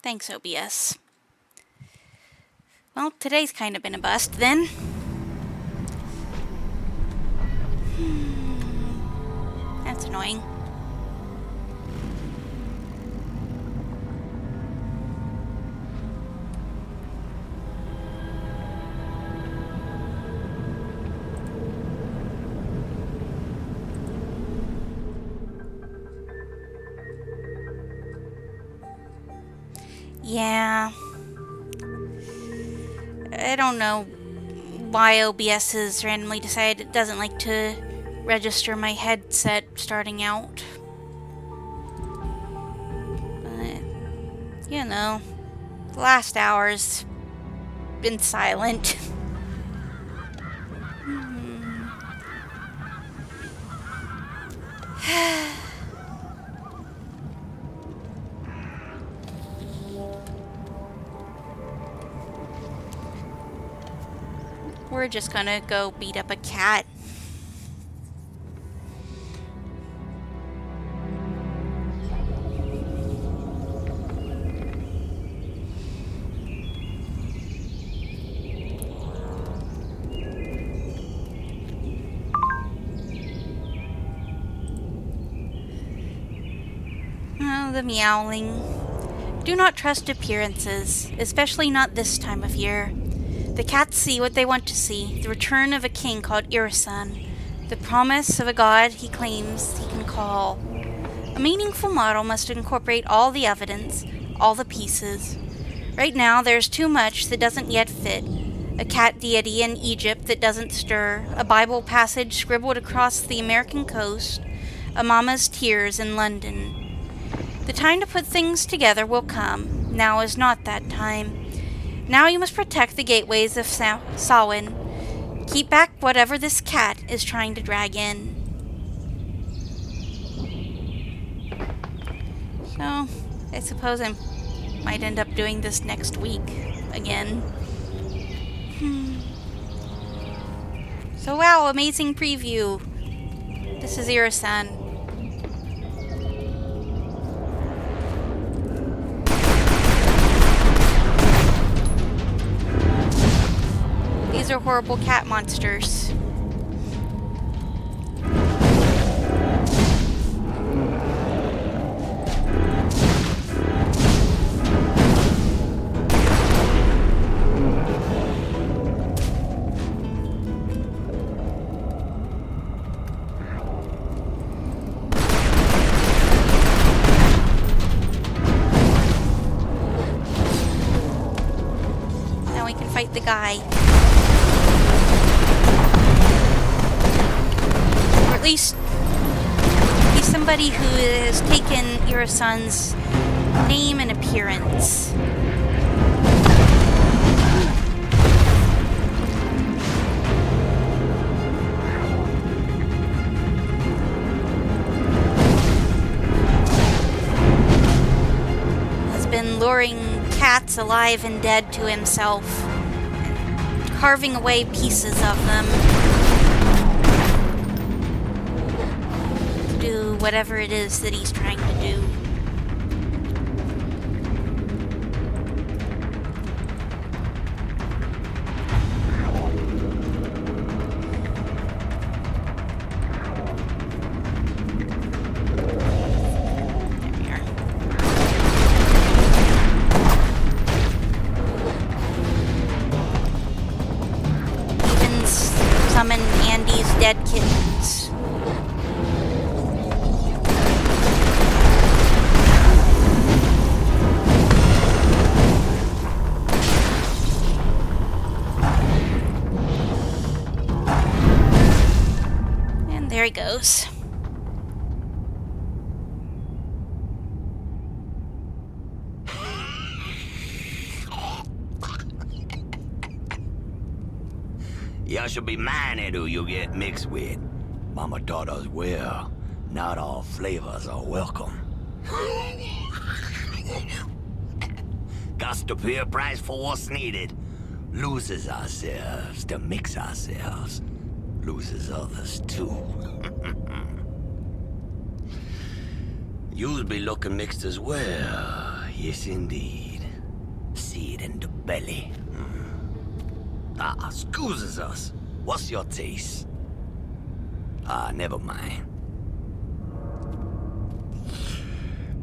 Thanks, OBS. Well, today's kind of been a bust, then. That's annoying. Yeah. I don't know why OBS has randomly decided it doesn't like to register my headset starting out. But, you know, the last hour's been silent. We're just gonna go beat up a cat. Oh, the meowling. Do not trust appearances, especially not this time of year. The cats see what they want to see, the return of a king called Irisan, the promise of a god he claims he can call. A meaningful model must incorporate all the evidence, all the pieces. Right now, there's too much that doesn't yet fit. A cat deity in Egypt that doesn't stir, a Bible passage scribbled across the American coast, a mama's tears in London. The time to put things together will come. Now is not that time. Now you must protect the gateways of Samhain. Keep back whatever this cat is trying to drag in. So, I suppose I might end up doing this next week again. So wow, amazing preview. This is Irisan. These are horrible cat monsters. Now we can fight the guy. Or at least he's somebody who has taken Irisan's name and appearance. Has been luring cats alive and dead to himself, and carving away pieces of them. Do whatever it is that he's trying to do. There we are. Even summon Andy's dead kittens. There he goes. You should be minded who you get mixed with. Mama taught us well, not all flavors are welcome. Cost to pay a price for what's needed. Loses ourselves to mix ourselves. Loses others too. You'll be looking mixed as well. Yes, indeed. in the belly. Excuses us. What's your taste? Never mind.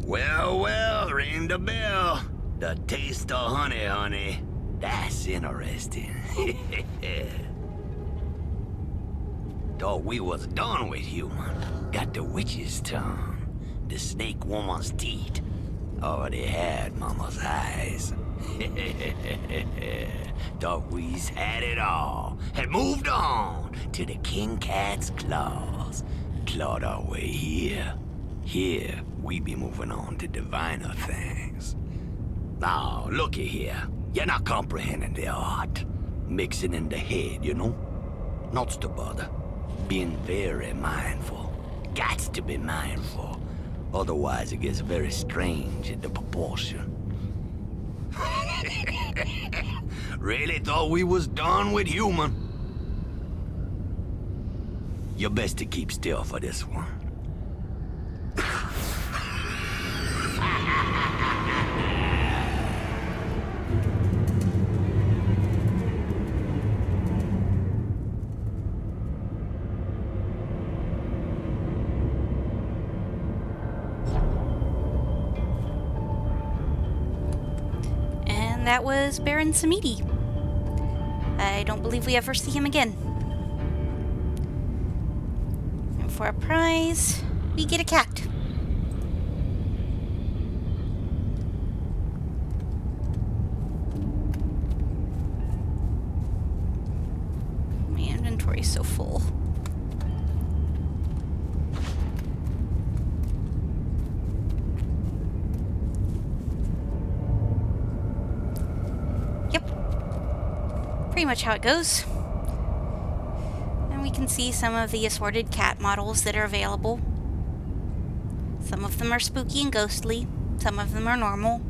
Well, ring the bell. The taste of honey, honey. That's interesting. Thought we was done with human. Got the witch's tongue, the snake woman's teeth. Already had mama's eyes. Thought we's had it all. Had moved on to the king cat's claws. Clawed our way here. Here, we be moving on to diviner things. Now, looky here. You're not comprehending the art. Mixing in the head, you know? Not to bother. Being very mindful. Gots to be mindful. Otherwise, it gets very strange in the proportion. Really thought we was done with human. You're best to keep still for this one. And that was Baron Samedi. I don't believe we ever see him again. And for a prize, we get a cat. My inventory's so full. Pretty much how it goes. And we can see some of the assorted cat models that are available. Some of them are spooky and ghostly, some of them are normal.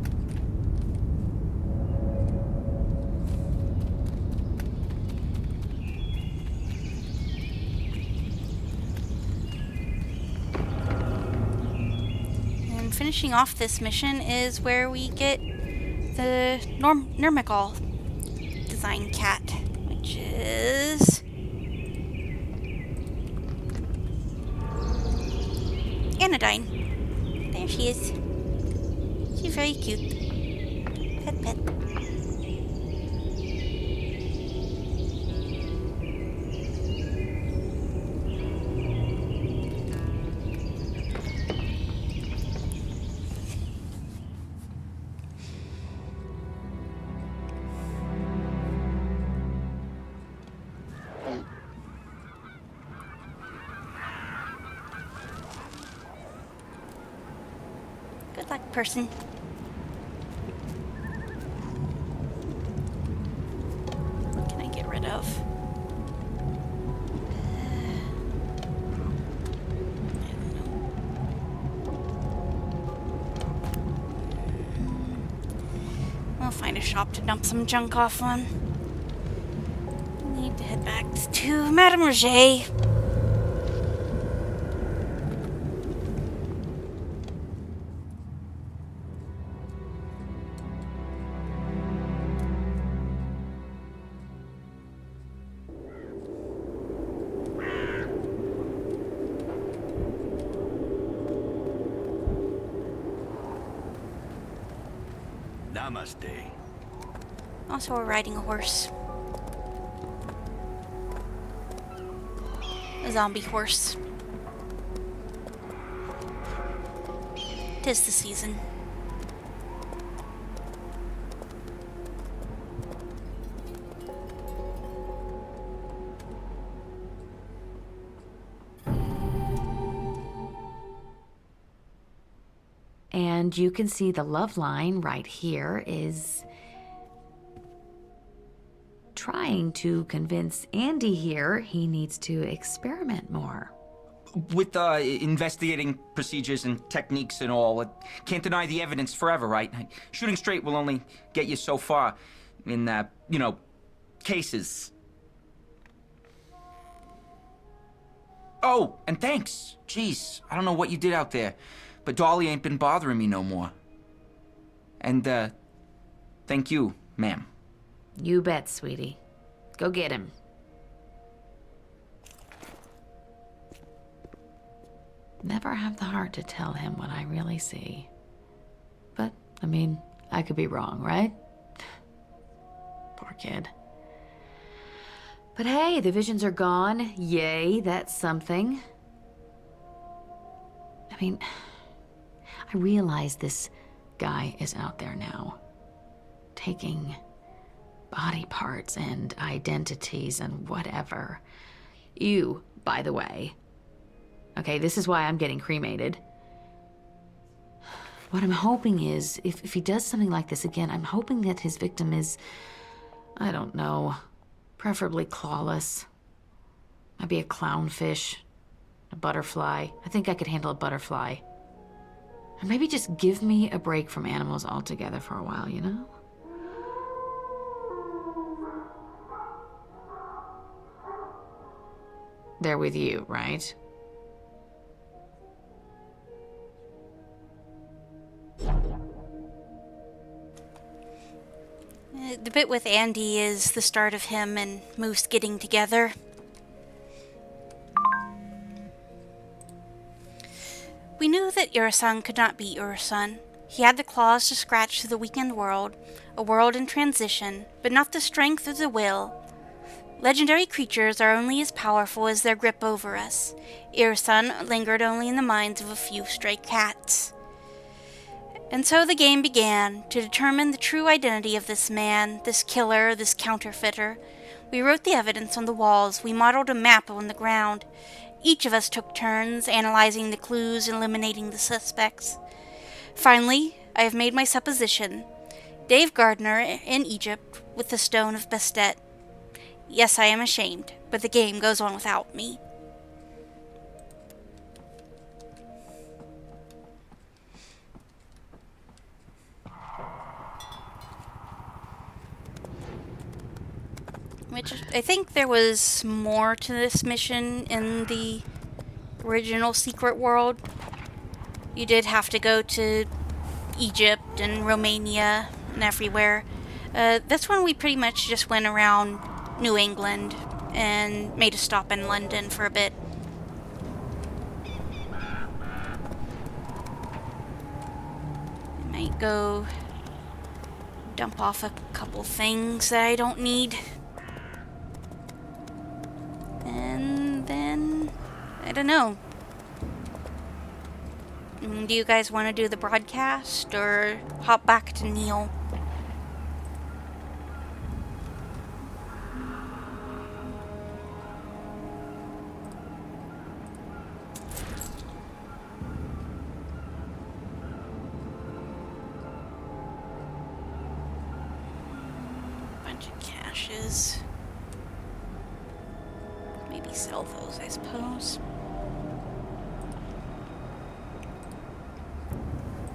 And finishing off this mission is where we get the Nurmikal design cat, which is Anodyne. There she is. She's very cute. Pet pet. Good luck, person. What can I get rid of? I don't know. We'll find a shop to dump some junk off on. Need to head back to Madame Roger. Namaste. Also, we're riding a horse. A zombie horse. 'Tis the season. And you can see the love line right here is trying to convince Andy here he needs to experiment more. With investigating procedures and techniques and all, can't deny the evidence forever, right? Shooting straight will only get you so far in, cases. Oh, and thanks. Jeez, I don't know what you did out there, but Dolly ain't been bothering me no more. And, thank you, Ma'am. You bet, sweetie. Go get him. Never have the heart to tell him what I really see. But, I mean, I could be wrong, right? Poor kid. But hey, the visions are gone. Yay, that's something. I mean, I realize this guy is out there now, taking body parts and identities and whatever. You, by the way. Okay, this is why I'm getting cremated. What I'm hoping is, if he does something like this again, I'm hoping that his victim is, I don't know, preferably clawless. Maybe a clownfish, a butterfly. I think I could handle a butterfly. Or maybe just give me a break from animals altogether for a while, you know? They're with you, right? The bit with Andy is the start of him and Moose getting together. We knew that Irisan could not be Irisan. He had the claws to scratch through the weakened world, a world in transition, but not the strength or the will. Legendary creatures are only as powerful as their grip over us. Irisan lingered only in the minds of a few stray cats. And so the game began, to determine the true identity of this man, this killer, this counterfeiter. We wrote the evidence on the walls, we modeled a map on the ground. Each of us took turns, analyzing the clues and eliminating the suspects. Finally, I have made my supposition. Dave Gardner in Egypt with the Stone of Bastet. Yes, I am ashamed, but the game goes on without me. Which, I think there was more to this mission in the original Secret World. You did have to go to Egypt and Romania and everywhere. This one we pretty much just went around New England and made a stop in London for a bit. I might go dump off a couple things that I don't need. And then, I don't know. Do you guys want to do the broadcast or hop back to Neil? Bunch of caches. Maybe sell those, I suppose.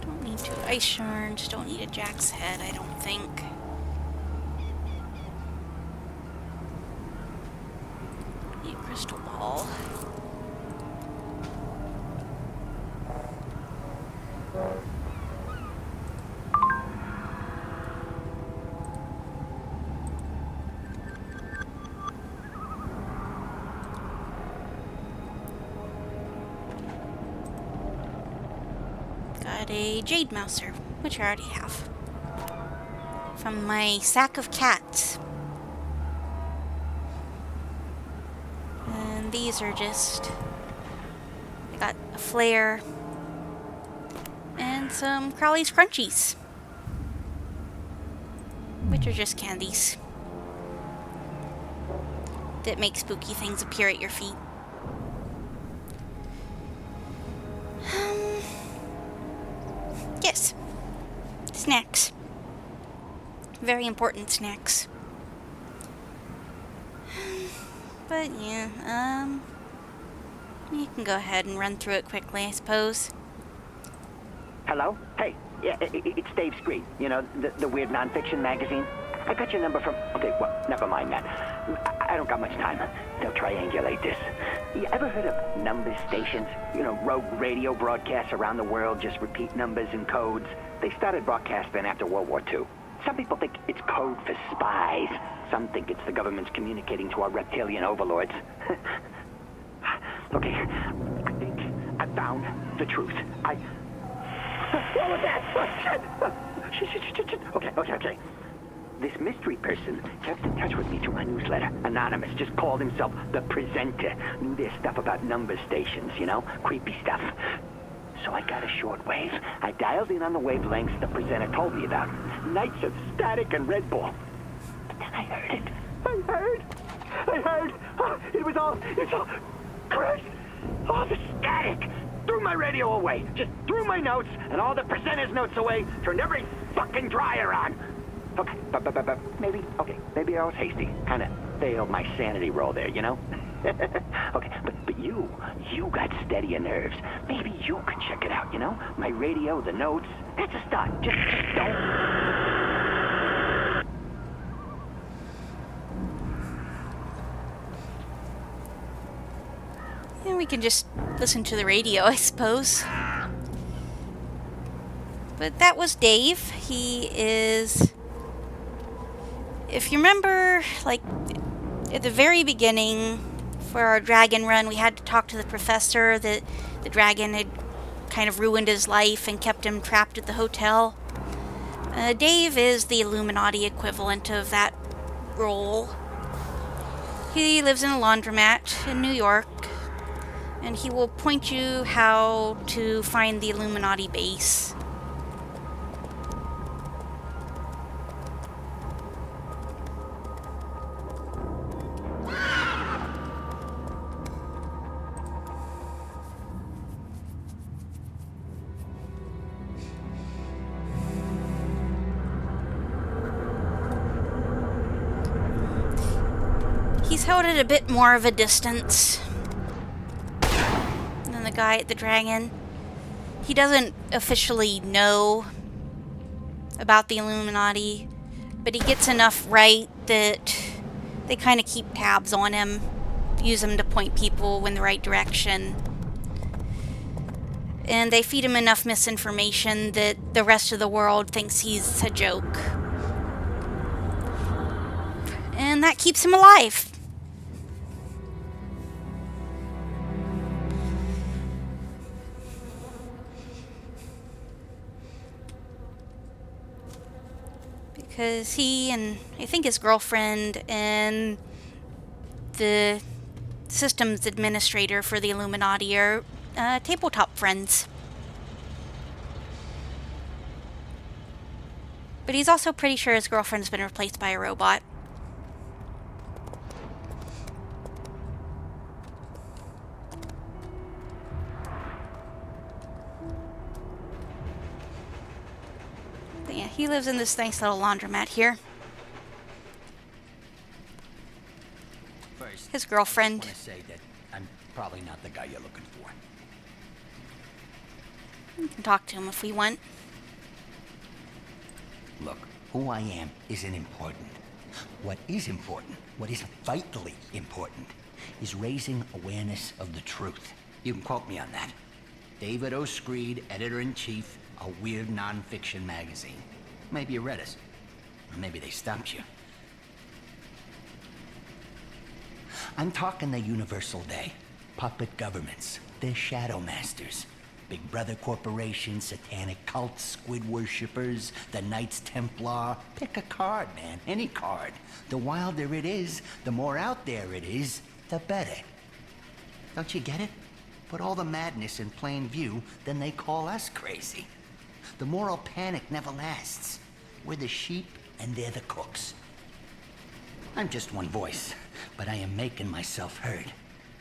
Don't need 2 ice shards, don't need a jack's head, I don't think. Need a crystal ball. Got a jade mouser, which I already have. From my sack of cats. And these are just... I got a flare. And some Crowley's Crunchies. Which are just candies. That make spooky things appear at your feet. Yes. Snacks. Very important snacks. But yeah, you can go ahead and run through it quickly, I suppose. Hello? Hey, yeah, it's Dave Screed. You know, the weird nonfiction magazine. I got your number from... Okay, well, never mind that. I don't got much time. They'll triangulate this. You ever heard of number stations? You know, rogue radio broadcasts around the world just repeat numbers and codes. They started broadcasting after World War II. Some people think it's code for spies. Some think it's the government's communicating to our reptilian overlords. Okay, I think I found the truth. What was that? Oh, shit. Okay. This mystery person kept in touch with me through my newsletter. Anonymous, just called himself the presenter. Knew their stuff about number stations, you know? Creepy stuff. So I got a shortwave. I dialed in on the wavelengths the presenter told me about. Nights of static and Red Bull. But then I heard it. I heard. Oh, it's all crashed. All the static. Threw my radio away. Just threw my notes and all the presenter's notes away. Turned every fucking dryer on. Okay, but maybe I was hasty. Kind of failed my sanity roll there, you know? Okay, but you got steadier nerves. Maybe you could check it out, you know? My radio, the notes. That's a start. Just don't... And we can just listen to the radio, I suppose. But that was Dave. He is... If you remember, like, at the very beginning, for our dragon run, we had to talk to the professor that the dragon had kind of ruined his life and kept him trapped at the hotel. Dave is the Illuminati equivalent of that role. He lives in a laundromat in New York, and he will point you how to find the Illuminati base. He's held at a bit more of a distance than the guy at the dragon. He doesn't officially know about the Illuminati, but he gets enough right that they kind of keep tabs on him, use him to point people in the right direction. And they feed him enough misinformation that the rest of the world thinks he's a joke. And that keeps him alive. Because he and I think his girlfriend and the systems administrator for the Illuminati are tabletop friends. But he's also pretty sure his girlfriend's been replaced by a robot. But yeah, he lives in this nice little laundromat here. First, His girlfriend. I want to say that I'm probably not the guy you're looking for. We can talk to him if we want. Look, who I am isn't important. What is important, what is vitally important, is raising awareness of the truth. You can quote me on that. David O. Screed, editor-in-chief, a weird non-fiction magazine. Maybe you read us. Or maybe they stopped you. I'm talking the universal day. Puppet governments, the shadow masters. Big Brother corporations, satanic cults, squid worshippers, the Knights Templar. Pick a card, man, any card. The wilder it is, the more out there it is, the better. Don't you get it? Put all the madness in plain view, then they call us crazy. The moral panic never lasts. We're the sheep and they're the cooks. I'm just one voice, but I am making myself heard.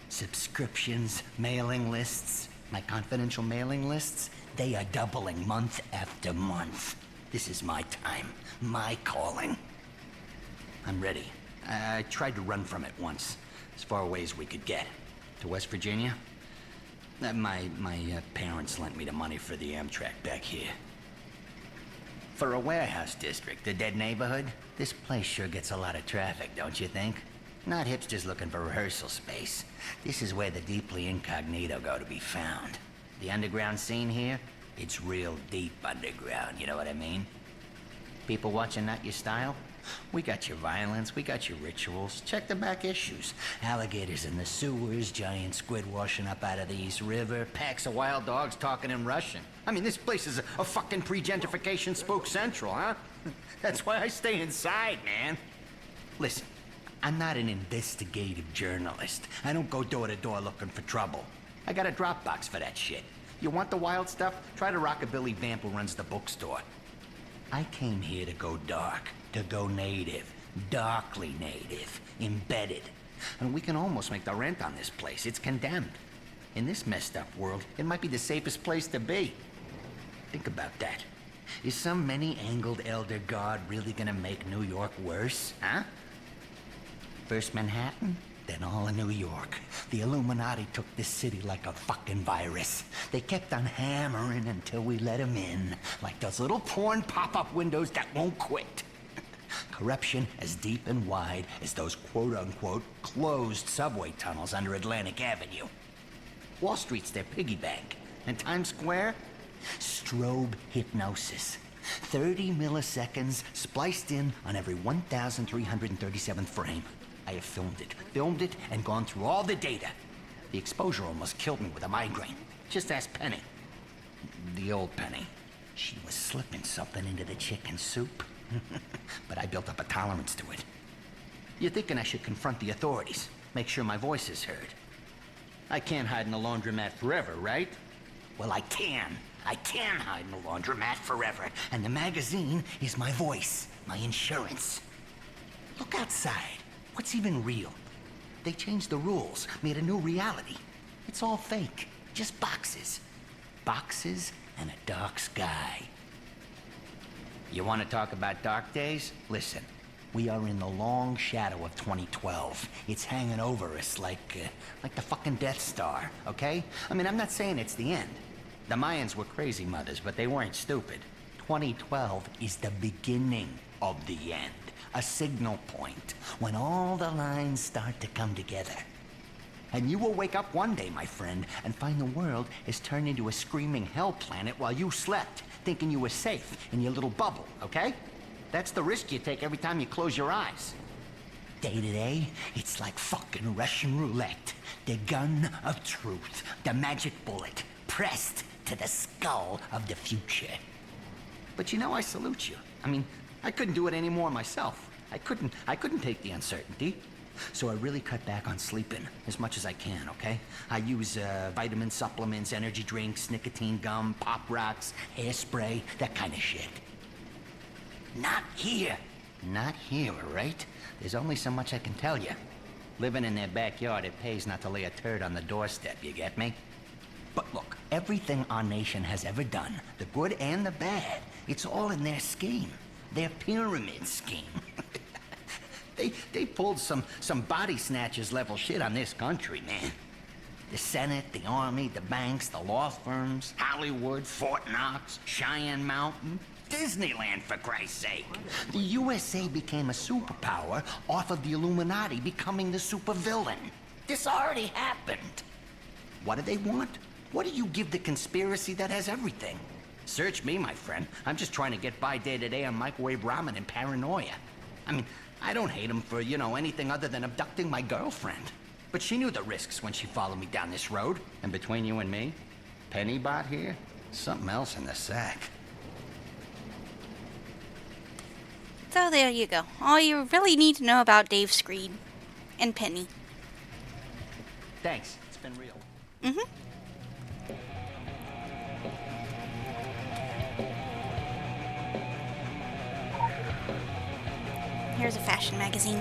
Subscriptions, mailing lists, my confidential mailing lists, they are doubling month after month. This is my time, my calling. I'm ready. I tried to run from it once, as far away as we could get. To West Virginia? My parents lent me the money for the Amtrak back here. For a warehouse district, a dead neighborhood, this place sure gets a lot of traffic, don't you think? Not hipsters looking for rehearsal space. This is where the deeply incognito go to be found. The underground scene here, it's real deep underground, you know what I mean? People watching not your style? We got your violence, we got your rituals. Check the back issues. Alligators in the sewers, giant squid washing up out of the East River, packs of wild dogs talking in Russian. I mean, this place is a fucking pre-gentrification spook central, huh? That's why I stay inside, man. Listen, I'm not an investigative journalist. I don't go door to door looking for trouble. I got a Dropbox for that shit. You want the wild stuff? Try to rockabilly vamp who runs the bookstore. I came here to go dark, to go native, darkly native, embedded. And we can almost make the rent on this place. It's condemned. In this messed up world, it might be the safest place to be. Think about that. Is some many-angled elder god really gonna make New York worse, huh? First Manhattan, then all of New York. The Illuminati took this city like a fucking virus. They kept on hammering until we let them in, like those little porn pop-up windows that won't quit. Corruption as deep and wide as those quote-unquote closed subway tunnels under Atlantic Avenue. Wall Street's their piggy bank. And Times Square? Strobe hypnosis. 30 milliseconds spliced in on every 1,337th frame. I have filmed it, and gone through all the data. The exposure almost killed me with a migraine. Just ask Penny. The old Penny. She was slipping something into the chicken soup. But I built up a tolerance to it. You're thinking I should confront the authorities, make sure my voice is heard. I can't hide in the laundromat forever, right? Well, I can. I can hide in the laundromat forever. And the magazine is my voice, my insurance. Look outside. What's even real? They changed the rules, made a new reality. It's all fake. Just boxes. Boxes and a dark sky. You want to talk about dark days? Listen, we are in the long shadow of 2012. It's hanging over us like the fucking Death Star, okay? I mean, I'm not saying it's the end. The Mayans were crazy mothers, but they weren't stupid. 2012 is the beginning of the end. A signal point, when all the lines start to come together. And you will wake up one day, my friend, and find the world has turned into a screaming hell planet while you slept, thinking you were safe in your little bubble, okay? That's the risk you take every time you close your eyes. Day to day, it's like fucking Russian roulette. The gun of truth, the magic bullet, pressed to the skull of the future. But you know, I salute you. I mean, I couldn't do it anymore myself. I couldn't take the uncertainty. So I really cut back on sleeping as much as I can, okay? I use vitamin supplements, energy drinks, nicotine gum, pop rocks, hairspray, that kind of shit. Not here. Not here, right? There's only so much I can tell you. Living in their backyard, it pays not to lay a turd on the doorstep, you get me? But look, everything our nation has ever done, the good and the bad, it's all in their scheme. Their pyramid scheme. They pulled some body snatchers level shit on this country, man. The Senate, the Army, the banks, the law firms, Hollywood, Fort Knox, Cheyenne Mountain, Disneyland, for Christ's sake. The USA became a superpower off of the Illuminati becoming the supervillain. This already happened. What do they want? What do you give the conspiracy that has everything? Search me, my friend. I'm just trying to get by day to day on microwave ramen and paranoia. I mean, I don't hate him for, you know, anything other than abducting my girlfriend. But she knew the risks when she followed me down this road. And between you and me, Pennybot here, something else in the sack. So there you go. All you really need to know about Dave Screed and Penny. Thanks. It's been real. Mm-hmm. Here's a fashion magazine.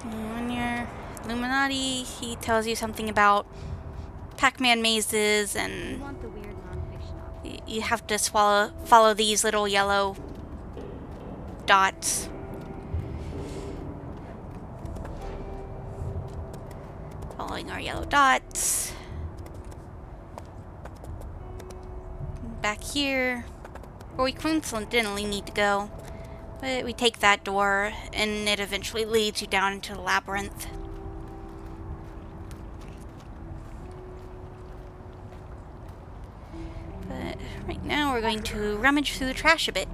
When you're Illuminati, he tells you something about Pac-Man mazes and you have to follow these little yellow dots. Following our yellow dots. Back here, where we coincidentally need to go. But we take that door, and it eventually leads you down into the labyrinth. But right now we're going to rummage through the trash a bit.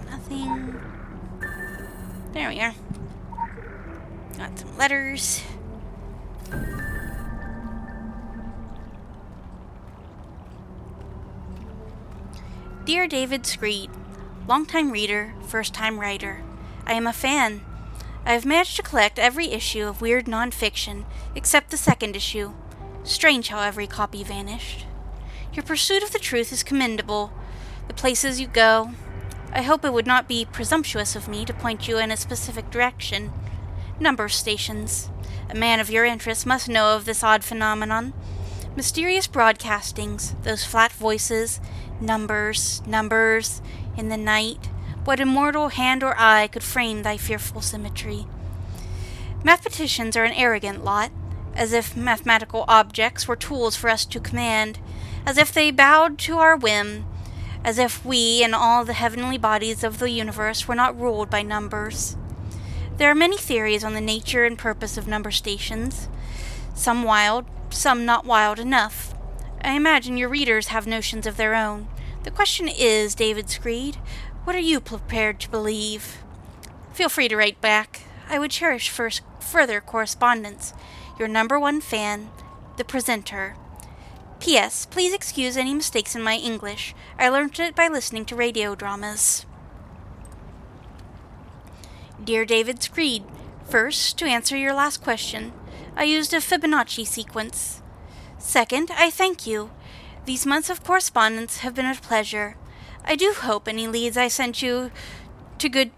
Nothing. There we are. Got some letters. Dear David Screed, longtime reader, first-time writer. I am a fan. I have managed to collect every issue of weird nonfiction except the second issue. Strange how every copy vanished. Your pursuit of the truth is commendable. The places you go. I hope it would not be presumptuous of me to point you in a specific direction. Number stations. A man of your interest must know of this odd phenomenon. Mysterious broadcastings, those flat voices, numbers in the night. What immortal hand or eye could frame thy fearful symmetry? Mathematicians are an arrogant lot, as if mathematical objects were tools for us to command, as if they bowed to our whim, as if we and all the heavenly bodies of the universe were not ruled by numbers. There are many theories on the nature and purpose of number stations, some wild, some not wild enough. I imagine your readers have notions of their own. The question is, David Screed, what are you prepared to believe? Feel free to write back. I would cherish further correspondence. Your number one fan, the presenter. P.S. Please excuse any mistakes in my English. I learned it by listening to radio dramas. Dear David Screed, first, to answer your last question, I used a Fibonacci sequence. Second, I thank you. These months of correspondence have been a pleasure. I do hope any leads I sent you to good...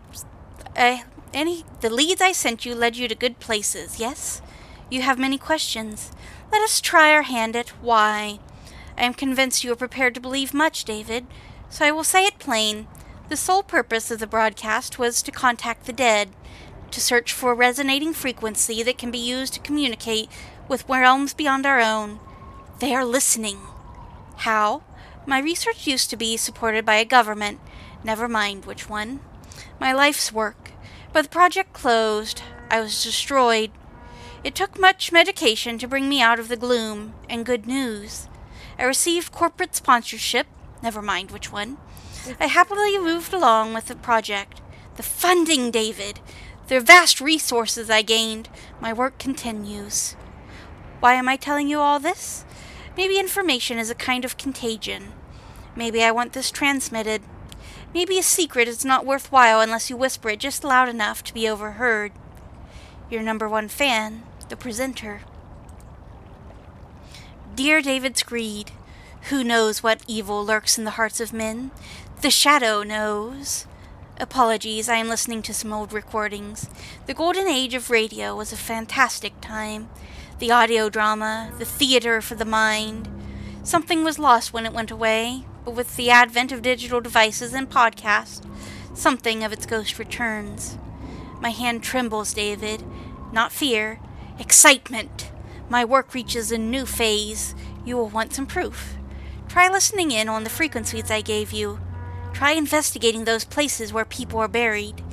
the leads I sent you led you to good places, yes? You have many questions. Let us try our hand at why. I am convinced you are prepared to believe much, David, so I will say it plain. The sole purpose of the broadcast was to contact the dead, to search for a resonating frequency that can be used to communicate with realms beyond our own. They are listening. How? My research used to be supported by a government, never mind which one. My life's work. But the project closed. I was destroyed. It took much medication to bring me out of the gloom, and good news. I received corporate sponsorship, never mind which one. I happily moved along with the project. The funding, David. The vast resources I gained. My work continues. Why am I telling you all this? Maybe information is a kind of contagion. Maybe I want this transmitted. Maybe a secret is not worthwhile unless you whisper it just loud enough to be overheard. Your number one fan, the presenter. Dear David Screed, who knows what evil lurks in the hearts of men? The shadow knows. Apologies, I am listening to some old recordings. The golden age of radio was a fantastic time. The audio drama, the theater for the mind. Something was lost when it went away, but with the advent of digital devices and podcasts, something of its ghost returns. My hand trembles, David. Not fear. Excitement. My work reaches a new phase. You will want some proof. Try listening in on the frequencies I gave you. Try investigating those places where people are buried.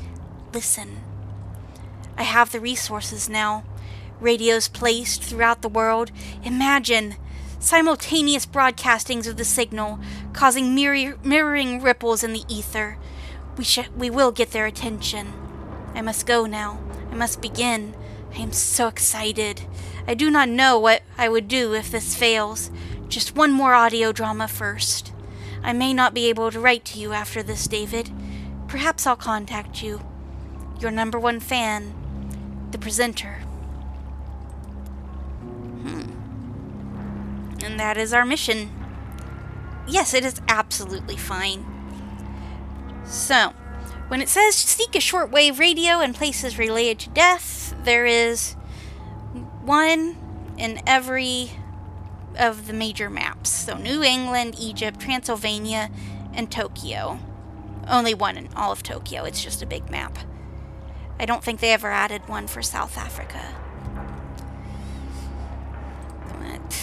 Listen. I have the resources now. Radios placed throughout the world. Imagine simultaneous broadcastings of the signal, causing mirroring ripples in the ether. We will get their attention. I must go now. I must begin. I am so excited. I do not know what I would do if this fails. Just one more audio drama first. I may not be able to write to you after this, David. Perhaps I'll contact you. Your number one fan, the presenter. And that is our mission. Yes, it is absolutely fine. So, when it says seek a shortwave radio in places related to death, there is one in every of the major maps. So New England, Egypt, Transylvania, and Tokyo. Only one in all of Tokyo. It's just a big map. I don't think they ever added one for South Africa. But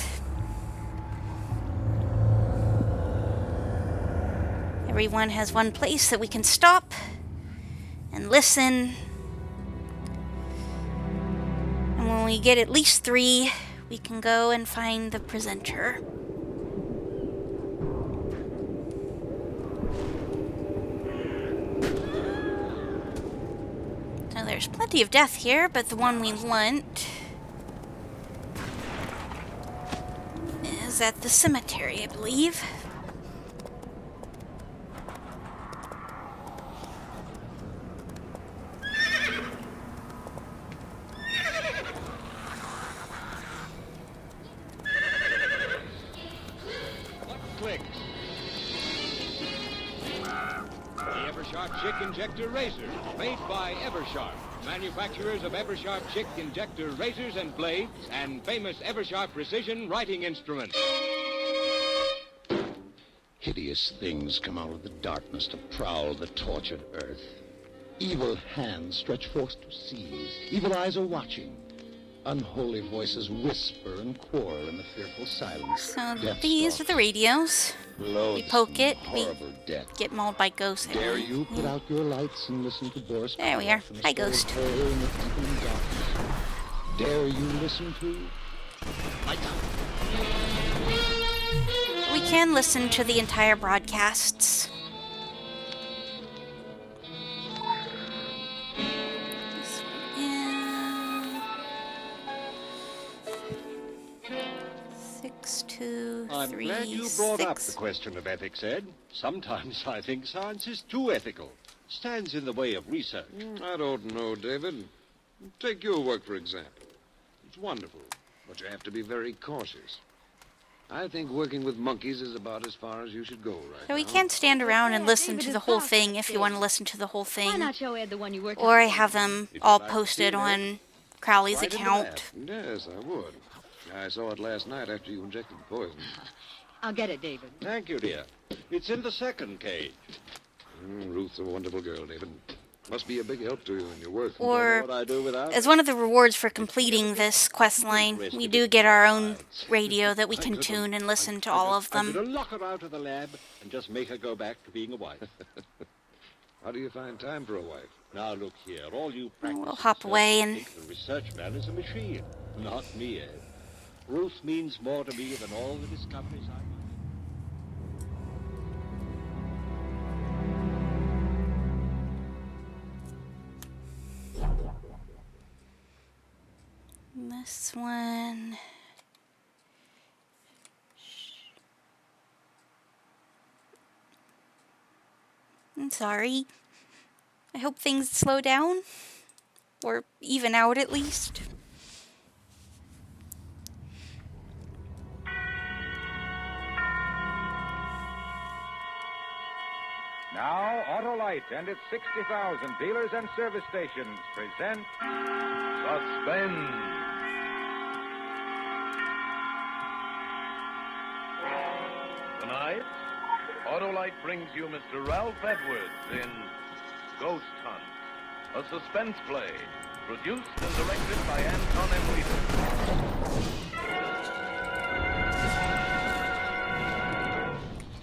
everyone has one place that we can stop and listen. And when we get at least 3, we can go and find the presenter. So there's plenty of death here, but the one we want is at the cemetery, I believe. Chick Injector Razor, made by Eversharp, manufacturers of Eversharp Chick Injector Razors and Blades, and famous Eversharp Precision Writing Instrument. Hideous things come out of the darkness to prowl the tortured earth. Evil hands stretch forth to seize. Evil eyes are watching. Unholy voices whisper and quarrel in the fearful silence. So Death these are the radios. We poke it, we horrible death. get mauled by ghosts. Dare you put out your lights and listen to Boris? There we are. Karloff and the Hi, story Ghost. of her in the deepening darkness? Dare you listen to? We can listen to the entire broadcasts. This one is 623. I'm glad you brought up the question of ethics, Ed. Sometimes I think science is too ethical. Stands in the way of research. I don't know, David. Take your work, for example. It's wonderful, but you have to be very cautious. I think working with monkeys is about as far as you should go right So we now. can stand around and listen to the whole thing if you want to listen to the whole thing. Or I have them all posted on Crowley's Right in the account. lab. Yes, I would. I saw it last night after you injected the poison. I'll get it, David. Thank you, dear. It's in the second cage. Ruth's a wonderful girl, David. Must be a big help to you in your work. Or, What I do without as one of the rewards for completing this quest line, we do get our own radio that we can tune and listen to all of I'm them. going to lock her out of the lab and just make her go back to being a wife. How do you find time for a wife? Now look here, all you practice We'll hop away and think the research man is a machine. Not me, Ed. Ruth means more to me than all the discoveries I've made. this one. I'm sorry. I hope things slow down. Or even out at least. Now, Autolite and its 60,000 dealers and service stations present Suspense. Tonight, Autolite brings you Mr. Ralph Edwards in Ghost Hunt, a suspense play produced and directed by Anton M. Weaver.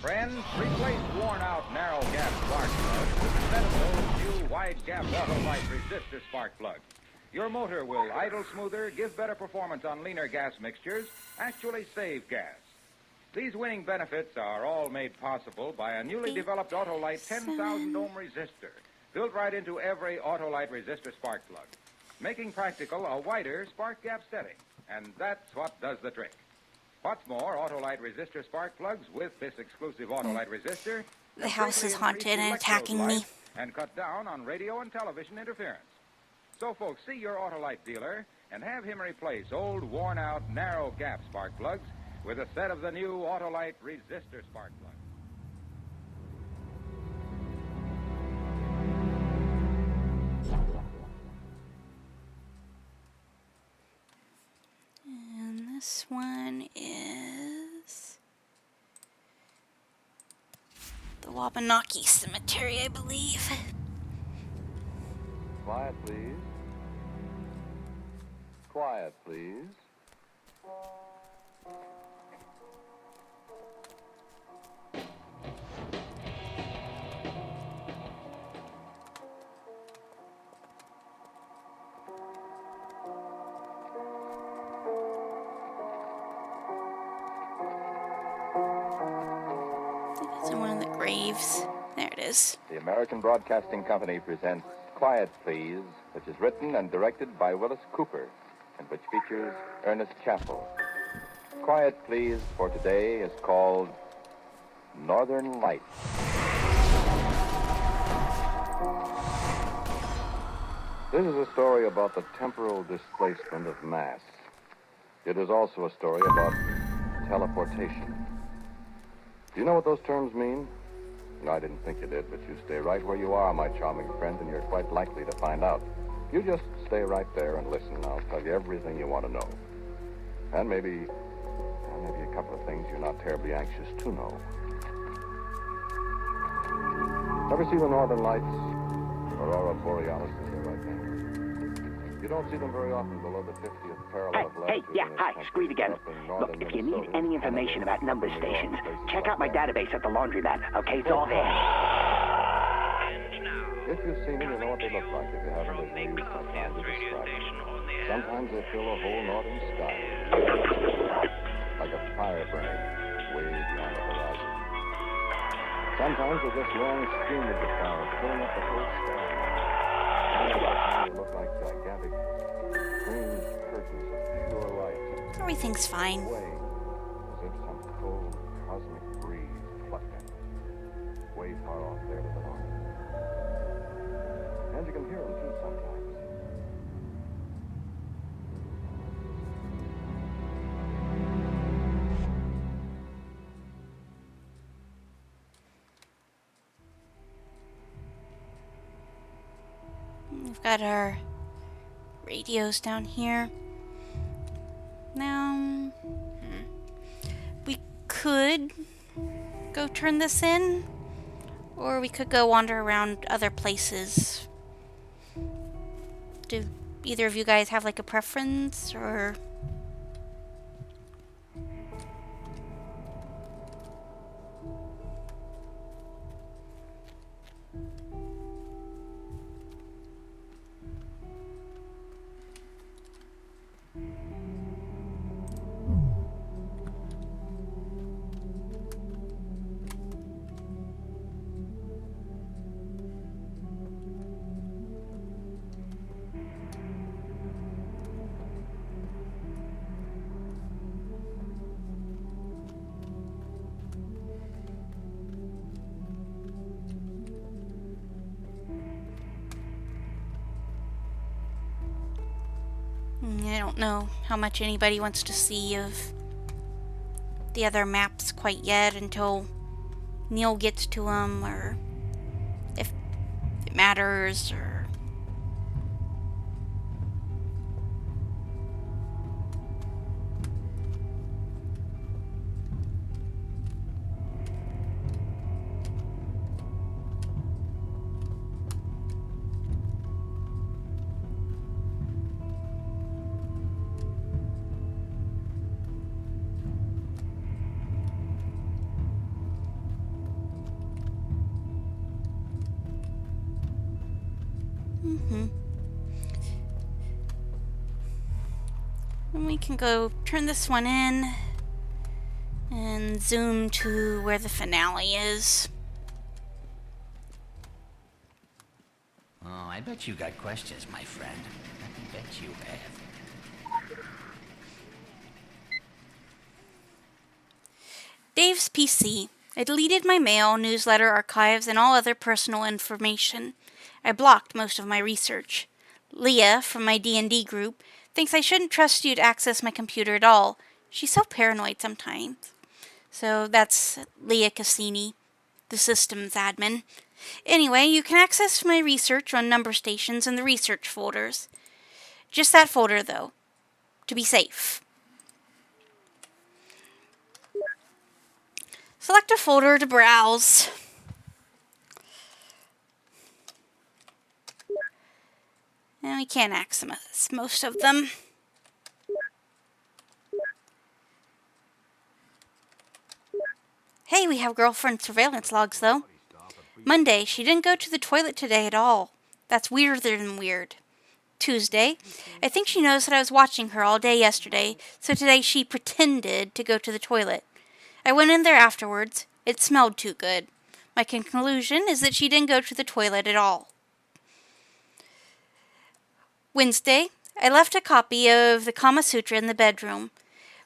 Friends, replace worn-out narrow gap spark plugs with a set of those new wide gap Autolite resistor spark plugs. Your motor will idle smoother, give better performance on leaner gas mixtures, actually save gas. These winning benefits are all made possible by a newly developed Autolite 10,000 ohm resistor, built right into every Autolite resistor spark plug, making practical a wider spark gap setting. And that's what does the trick. What's more, Autolite resistor spark plugs with this exclusive Autolite resistor The house is greatly haunted increase and attacking me. life and cut down on radio and television interference. So, folks, see your Autolite dealer and have him replace old, worn-out, narrow gap spark plugs with a set of the new Autolite resistor spark plugs. And This one is the Wabanaki Cemetery, I believe. Quiet, please. Quiet, please. It's in one of the graves. There it is. The American Broadcasting Company presents Quiet, Please, which is written and directed by Willis Cooper, and which features Ernest Chappell. Quiet, Please, for today is called Northern Lights. This is a story about the temporal displacement of mass. It is also a story about teleportation. Do you know what those terms mean? I didn't think you did, but you stay right where you are, my charming friend, and you're quite likely to find out. You just stay right there and listen. I'll tell you everything you want to know. And maybe a couple of things you're not terribly anxious to know. Ever see the Northern Lights? Aurora Borealis is their right name. You don't see them very often below the 50th parallel of latitude. Hi, Screed again. Look, if you need any information about number stations, check out my database at the laundromat, okay? It's all there. If you've seen them, you know what they look like. If you haven't, there's no use in trying to describe them. Sometimes they fill a whole northern sky, like a fire burning way beyond the horizon. Sometimes they're just long streamers of fire filling up the whole sky. Sometimes they look like gigantic fringed curtains of pure light. Everything's fine. Way, as if some cold cosmic breeze plucked at it. Way far off there to the north. And you can hear them too sometimes. We've got our radios down here. Now, we could go turn this in, or we could go wander around other places. Do either of you guys have like a preference, or? I don't know how much anybody wants to see of the other maps quite yet until Neil gets to them, or if it matters, or... And we can go turn this one in and zoom to where the finale is. Oh, I bet you got questions, my friend. I bet you have. Dave's PC. I deleted my mail, newsletter, archives, and all other personal information. I blocked most of my research. Leah, from my D&D group, thinks I shouldn't trust you to access my computer at all. She's so paranoid sometimes. So that's Leah Cassini, the systems admin. Anyway, you can access my research on number stations in the research folders. Just that folder, though, to be safe. Select a folder to browse. And we can't access most of them. Hey, we have girlfriend surveillance logs, though. Monday, she didn't go to the toilet today at all. That's weirder than weird. Tuesday, I think she knows that I was watching her all day yesterday, so today she pretended to go to the toilet. I went in there afterwards. It smelled too good. My conclusion is that she didn't go to the toilet at all. Wednesday, I left a copy of the Kama Sutra in the bedroom.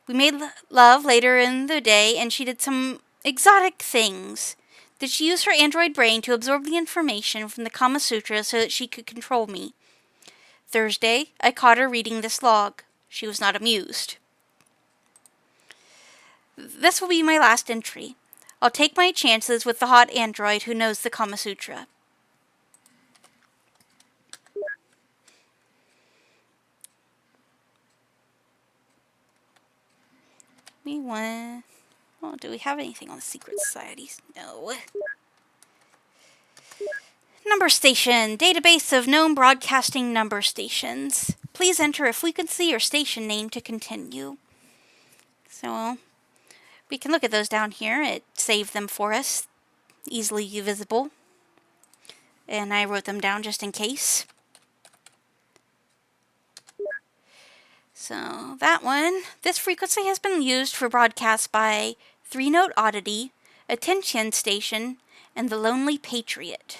We made love later in the day, and she did some exotic things. Did she use her android brain to absorb the information from the Kama Sutra so that she could control me? Thursday, I caught her reading this log. She was not amused. This will be my last entry. I'll take my chances with the hot android who knows the Kama Sutra. Oh, do we have anything on the secret societies? No. Number station. Database of known broadcasting number stations. Please enter a frequency or station name to continue. So, we can look at those down here. It saved them for us. Easily visible. And I wrote them down just in case. So, that one. This frequency has been used for broadcast by 3-Note Oddity, Attention Station, and The Lonely Patriot.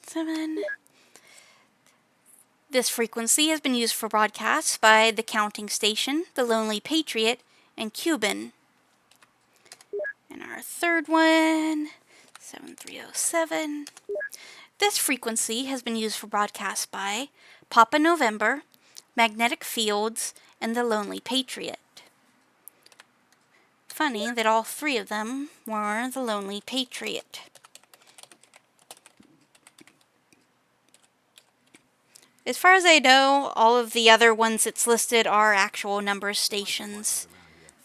7. This frequency has been used for broadcasts by The Counting Station, The Lonely Patriot, and Cuban. And our third one, 7307. This frequency has been used for broadcasts by Papa November, Magnetic Fields, and The Lonely Patriot. Funny that all three of them were The Lonely Patriot. As far as I know, all of the other ones that's listed are actual number stations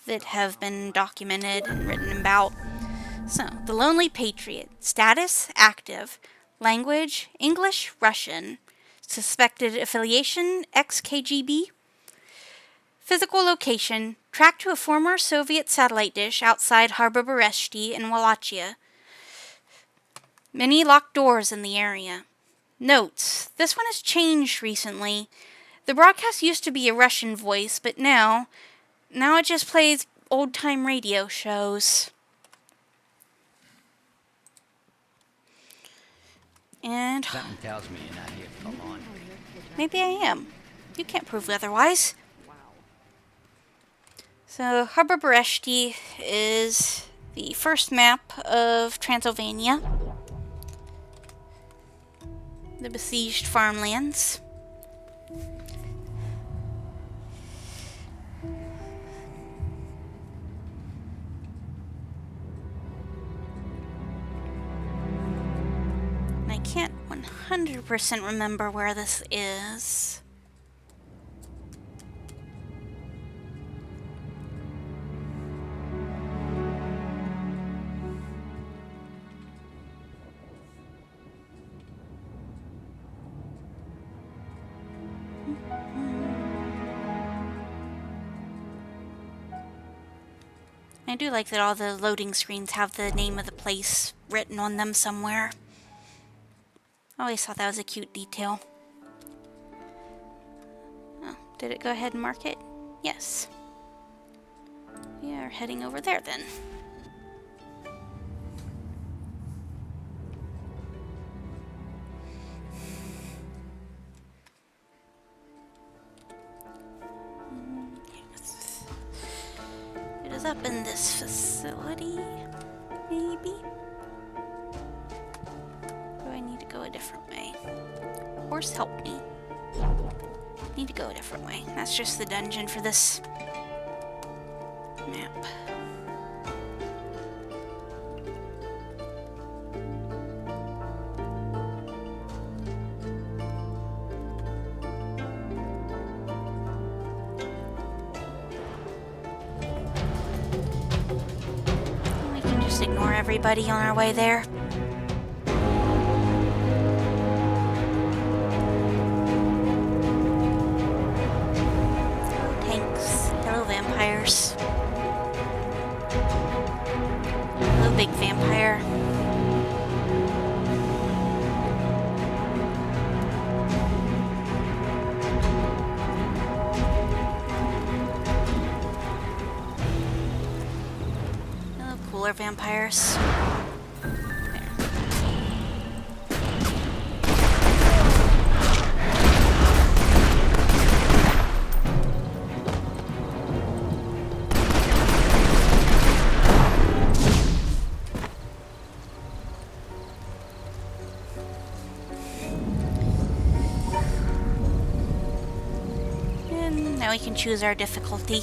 that have been documented and written about. So, The Lonely Patriot. Status, active. Language, English, Russian. Suspected affiliation, ex-KGB. Physical location, tracked to a former Soviet satellite dish outside Harbor Bereshti in Wallachia. Many locked doors in the area. Notes. This one has changed recently. The broadcast used to be a Russian voice, but now it just plays old-time radio shows. And Something tells me you're not here for long. Maybe I am. You can't prove otherwise. So, Harbor Bereshti is the first map of Transylvania. The besieged farmlands. And I can't 100% remember where this is. I do like that all the loading screens have the name of the place written on them somewhere. I always thought that was a cute detail. Oh, did it go ahead and mark it? Yes. We are heading over there then. It is up in this facility, maybe? Do I need to go a different way? Horse, help me. Need to go a different way. That's just the dungeon for this map. everybody on our way there. Hello, tanks. Hello, vampires. Hello, big vampire. Hello, cooler vampires. And now we can choose our difficulty.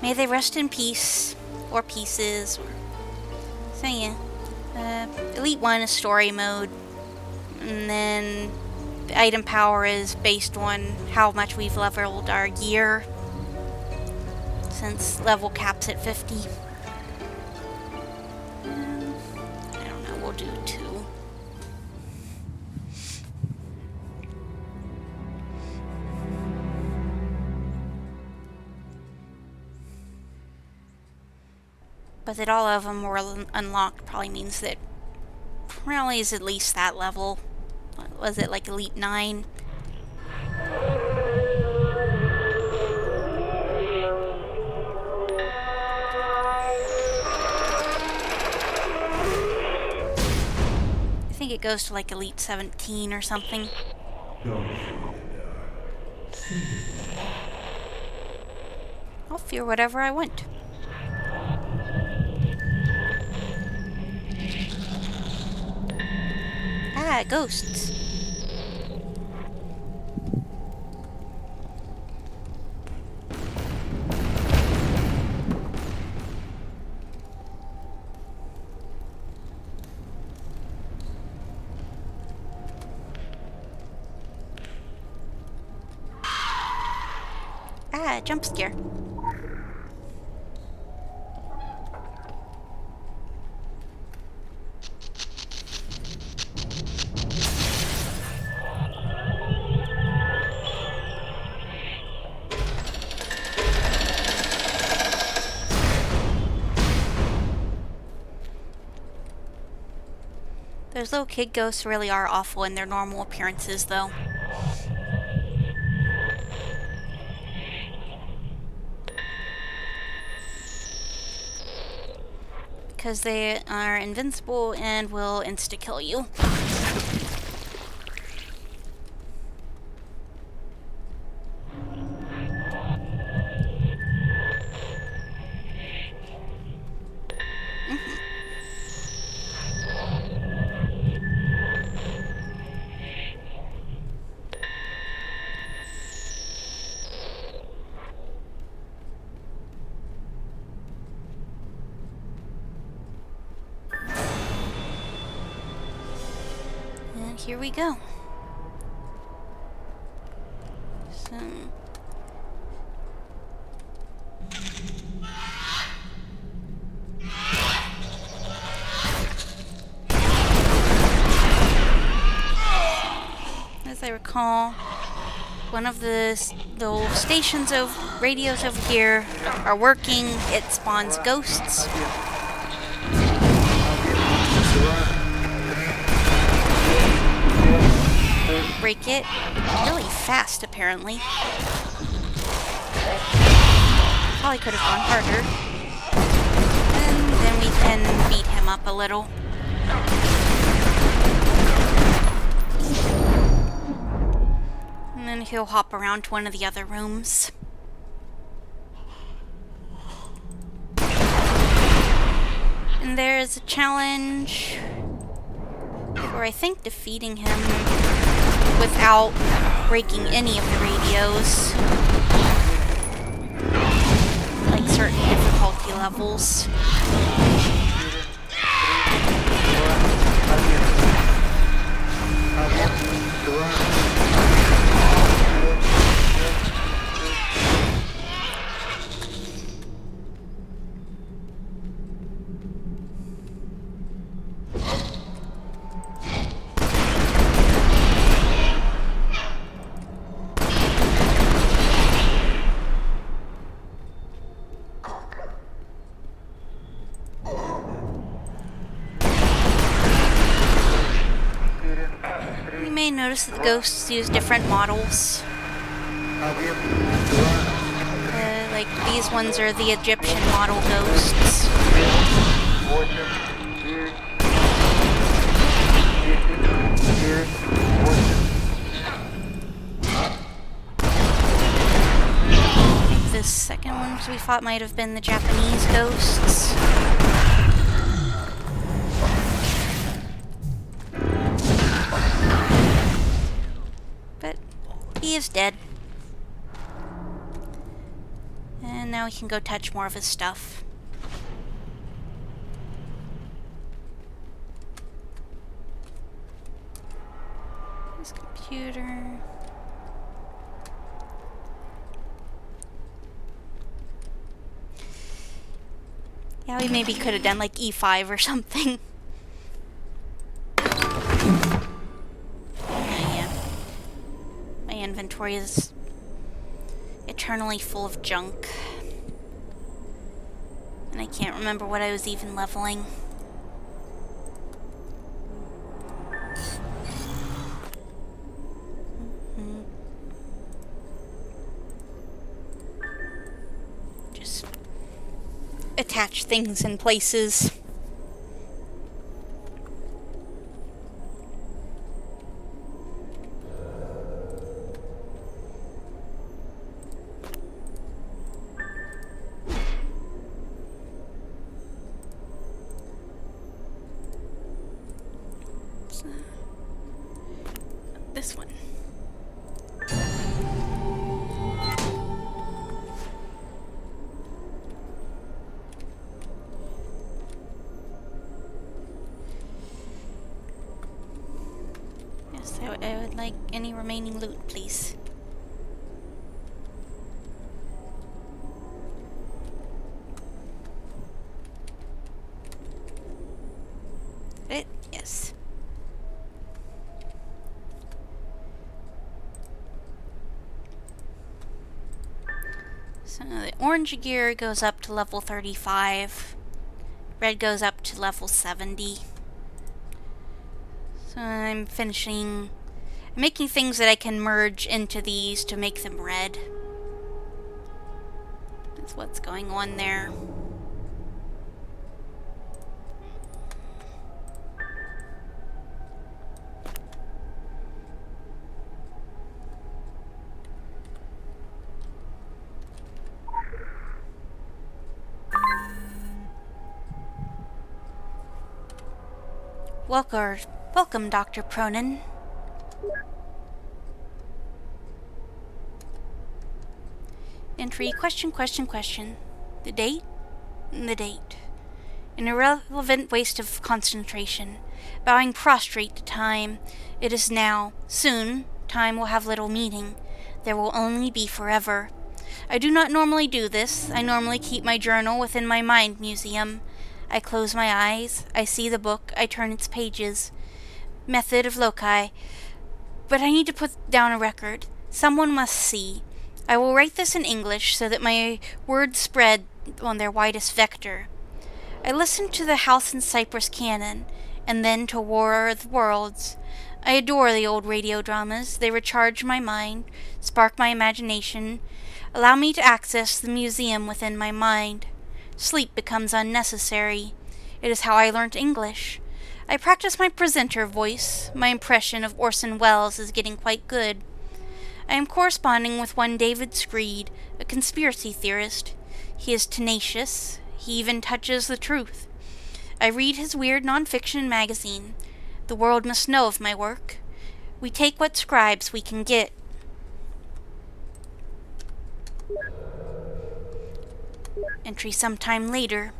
May they rest in peace, or pieces, or... So yeah. Elite 1 is story mode, and then the item power is based on how much we've leveled our gear, since level cap's at 50. I don't know, we'll do 2. But that all of them were unlocked probably means that probably is at least that level. What was it, like Elite 9? I think it goes to like Elite 17 or something. I'll fear whatever I want. Ah, ghosts. Ah, jump scare. Those little kid ghosts really are awful in their normal appearances, though. Because they are invincible and will insta-kill you. And here we go. So... as I recall, one of the little stations of radios over here are working. It spawns ghosts. Break it really fast, apparently. Probably could have gone harder. And then we can beat him up a little. And then he'll hop around to one of the other rooms. And there's a challenge for, I think, defeating him without breaking any of the radios. Like certain difficulty levels. I noticed that the ghosts use different models. Like these ones are the Egyptian model ghosts. This second one we thought might have been the Japanese ghosts. But he is dead. And now we can go touch more of his stuff. His computer. Yeah, we maybe could have done like E5 or something. Yeah. My inventory is eternally full of junk. And I can't remember what I was even leveling. Just attach things in places. This one. Yes, I would like any remaining loot, please. It? Yes. So the orange gear goes up to level 35. Red goes up to level 70. So I'm making things that I can merge into these to make them red. That's what's going on there. Welcome, Dr. Pronin. Entry, question. The date? The date. An irrelevant waste of concentration. Bowing prostrate to time. It is now. Soon, time will have little meaning. There will only be forever. I do not normally do this. I normally keep my journal within my mind museum. I close my eyes, I see the book, I turn its pages. Method of loci. But I need to put down a record. Someone must see. I will write this in English so that my words spread on their widest vector. I listen to the House and Cypress canon, and then to War of the Worlds. I adore the old radio dramas. They recharge my mind, spark my imagination, allow me to access the museum within my mind. Sleep becomes unnecessary. It is how I learnt English. I practice my presenter voice. My impression of Orson Welles is getting quite good. I am corresponding with one David Screed, a conspiracy theorist. He is tenacious. He even touches the truth. I read his weird non-fiction magazine. The world must know of my work. We take what scribes we can get. Entry sometime later.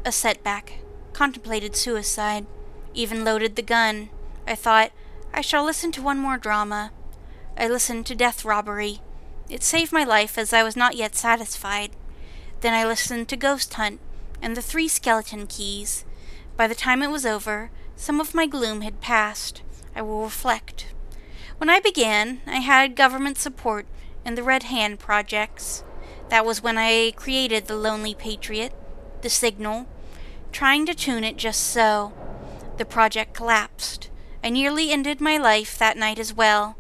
A setback. Contemplated suicide. Even loaded the gun. I thought, I shall listen to one more drama. I listened to Death Robbery. It saved my life as I was not yet satisfied. Then I listened to Ghost Hunt and the 3 skeleton keys. By the time it was over, some of my gloom had passed. I will reflect. When I began, I had government support in the Red Hand projects. That was when I created the Lonely Patriot, the Signal, trying to tune it just so. The project collapsed. I nearly ended my life that night as well.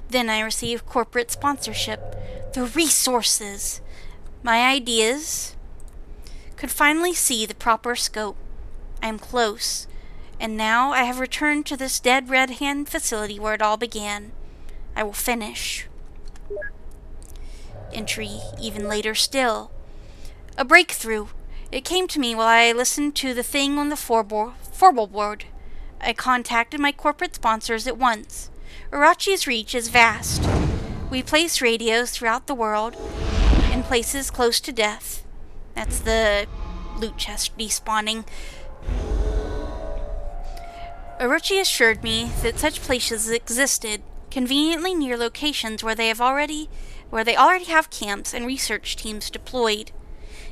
Then I received corporate sponsorship. The resources! My ideas could finally see the proper scope. I am close. And now I have returned to this dead Red Hand facility where it all began. I will finish. Entry even later still. A breakthrough. It came to me while I listened to the thing on the formal board. I contacted my corporate sponsors at once. Urachi's reach is vast. We place radios throughout the world, in places close to death. That's the loot chest despawning. Orochi assured me that such places existed, conveniently near locations where they already have camps and research teams deployed.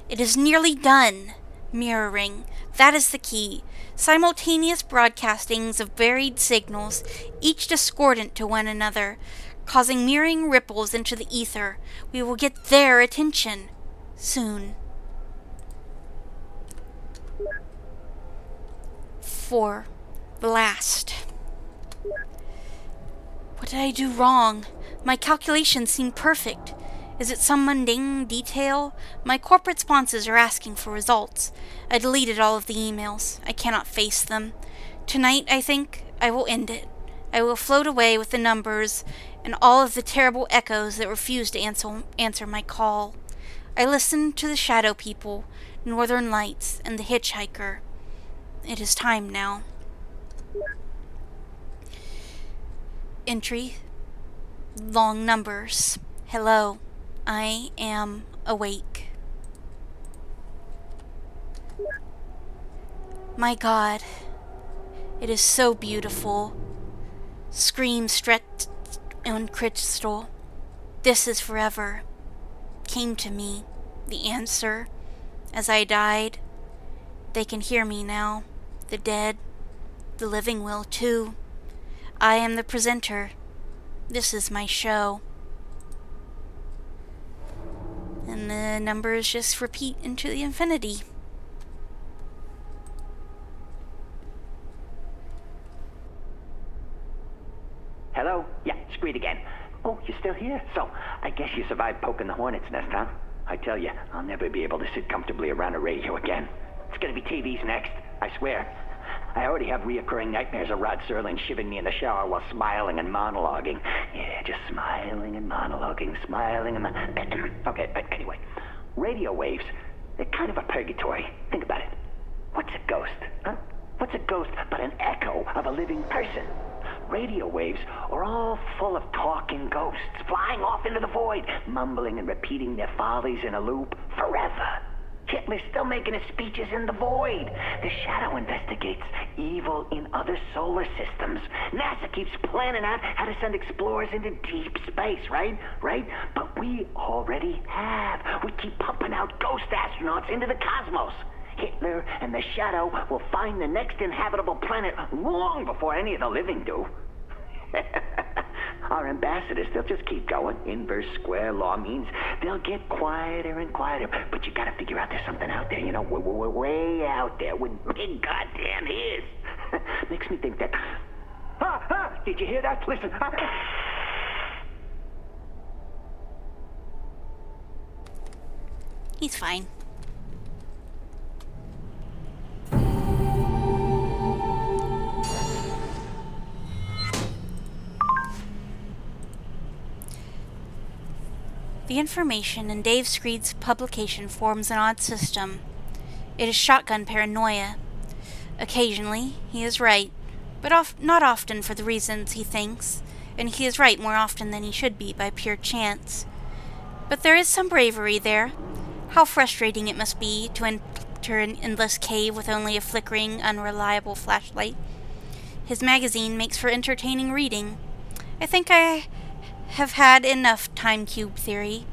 It is nearly done. Mirroring. That is the key. Simultaneous broadcastings of varied signals, each discordant to one another, causing mirroring ripples into the ether. We will get their attention. Soon. 4. The last. What did I do wrong? My calculations seem perfect. Is it some mundane detail? My corporate sponsors are asking for results. I deleted all of the emails. I cannot face them. Tonight, I think, I will end it. I will float away with the numbers and all of the terrible echoes that refuse to answer my call. I listen to the shadow people, Northern Lights, and the hitchhiker. It is time now. Entry. Long numbers. Hello. I am awake. My God. It is so beautiful. Scream stretched on crystal. This is forever. Came to me. The answer. As I died. They can hear me now. The dead. The living will too. I am the presenter. This is my show. And the numbers just repeat into the infinity. Hello? Yeah, Screed again. Oh, you're still here? So, I guess you survived poking the hornet's nest, huh? I tell you, I'll never be able to sit comfortably around a radio again. It's gonna be TV's next, I swear. I already have reoccurring nightmares of Rod Serling shivving me in the shower while smiling and monologuing. Yeah, just smiling and monologuing, smiling and okay, anyway. Radio waves, they're kind of a purgatory. Think about it. What's a ghost, huh? What's a ghost but an echo of a living person? Radio waves are all full of talking ghosts, flying off into the void, mumbling and repeating their follies in a loop forever. Hitler's still making his speeches in the void. The Shadow investigates evil in other solar systems. NASA keeps planning out how to send explorers into deep space, right? But we already have. We keep pumping out ghost astronauts into the cosmos. Hitler and the Shadow will find the next inhabitable planet long before any of the living do. Our ambassadors, they'll just keep going. Inverse square law means they'll get quieter and quieter. But you gotta figure out there's something out there, you know, we're way out there with big goddamn ears. Makes me think that... Did you hear that? Listen. He's fine. The information in Dave Screed's publication forms an odd system. It is shotgun paranoia. Occasionally, he is right, but not often for the reasons he thinks, and he is right more often than he should be by pure chance. But there is some bravery there. How frustrating it must be to enter an endless cave with only a flickering, unreliable flashlight. His magazine makes for entertaining reading. I think I have had enough time cube theory.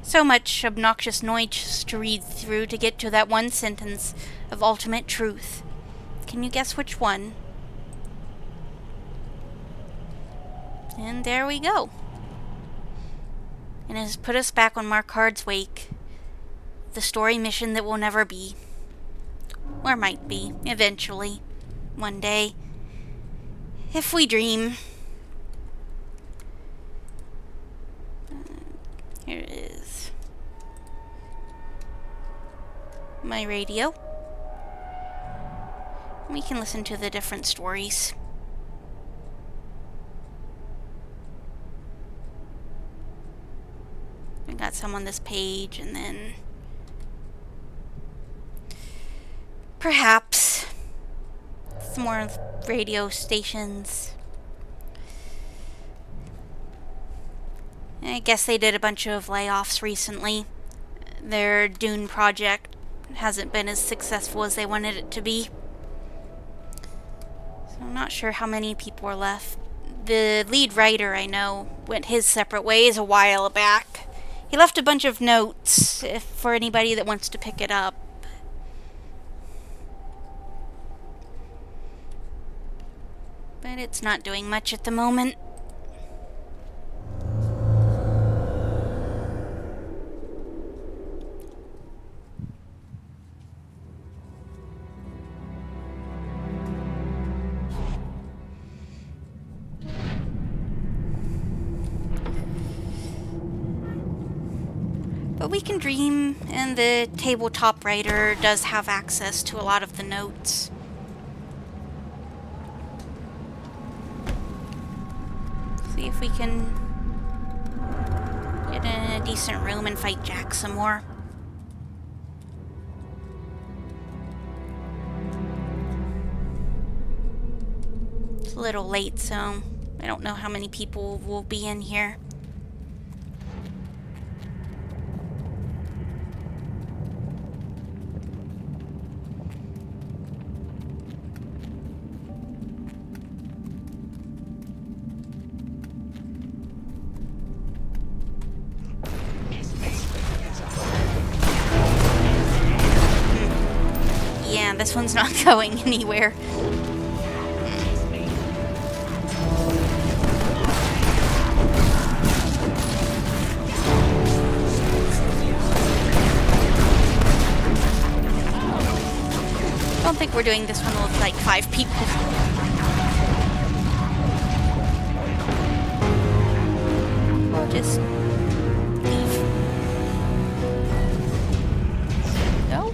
So much obnoxious noise to read through to get to that one sentence of ultimate truth. Can you guess which one? And there we go. And it has put us back on Marquard's wake. The story mission that will never be. Or might be, eventually. One day. If we dream. Here it is. My radio. We can listen to the different stories. We got some on this page, and then perhaps some more radio stations. I guess they did a bunch of layoffs recently. Their Dune project hasn't been as successful as they wanted it to be. So I'm not sure how many people are left. The lead writer, I know, went his separate ways a while back. He left a bunch of notes for anybody that wants to pick it up. But it's not doing much at the moment. But we can dream, and the tabletop writer does have access to a lot of the notes. See if we can get in a decent room and fight Jack some more. It's a little late, so I don't know how many people will be in here. Yeah, this one's not going anywhere. I don't think we're doing this one with like 5 people. Just leave. No?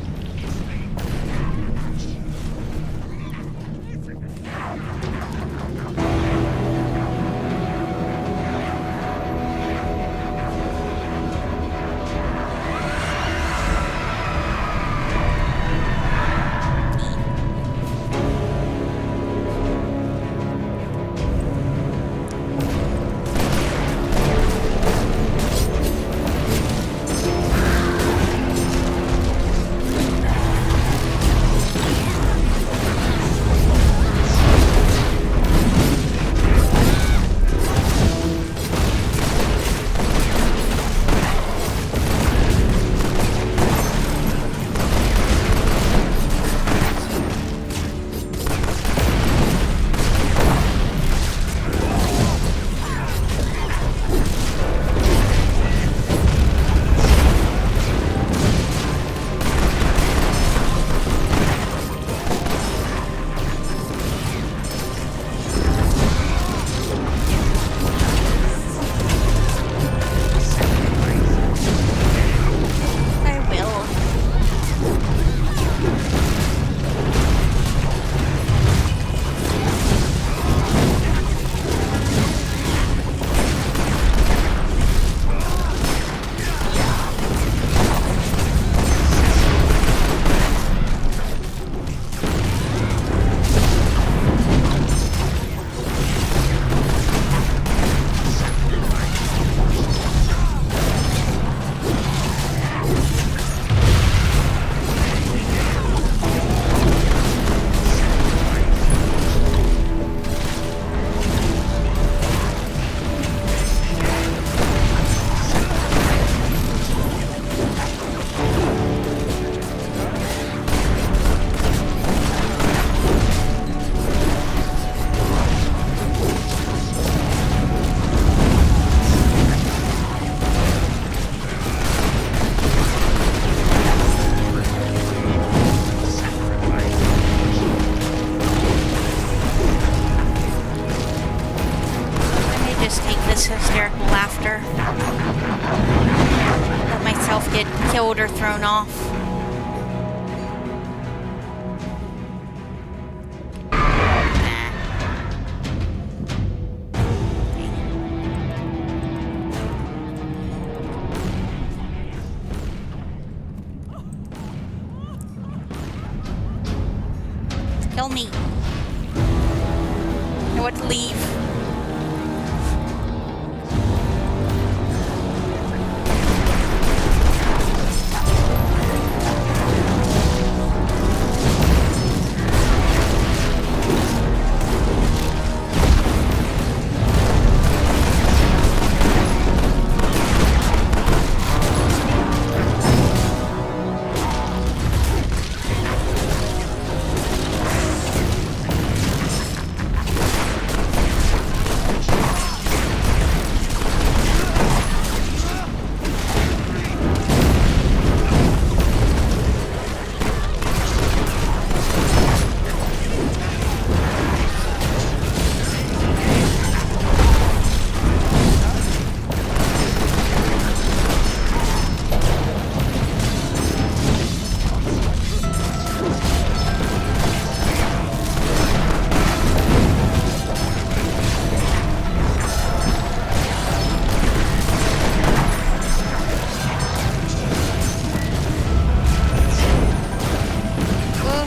killed or thrown off. Kill me. I want to leave.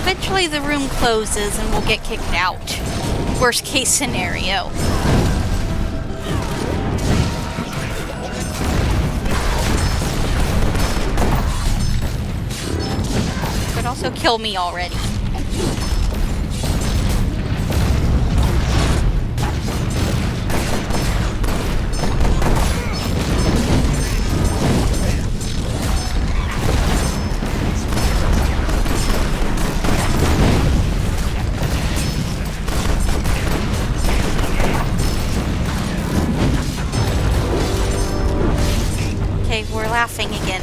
Eventually the room closes and we'll get kicked out. Worst case scenario. But also kill me already. Okay, we're laughing again.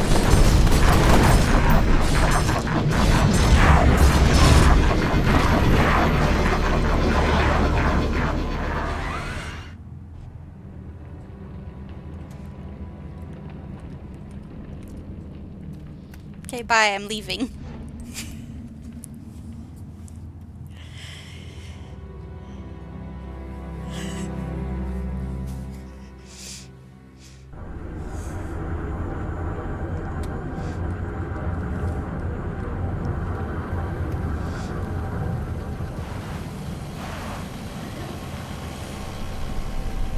Okay, bye, I'm leaving.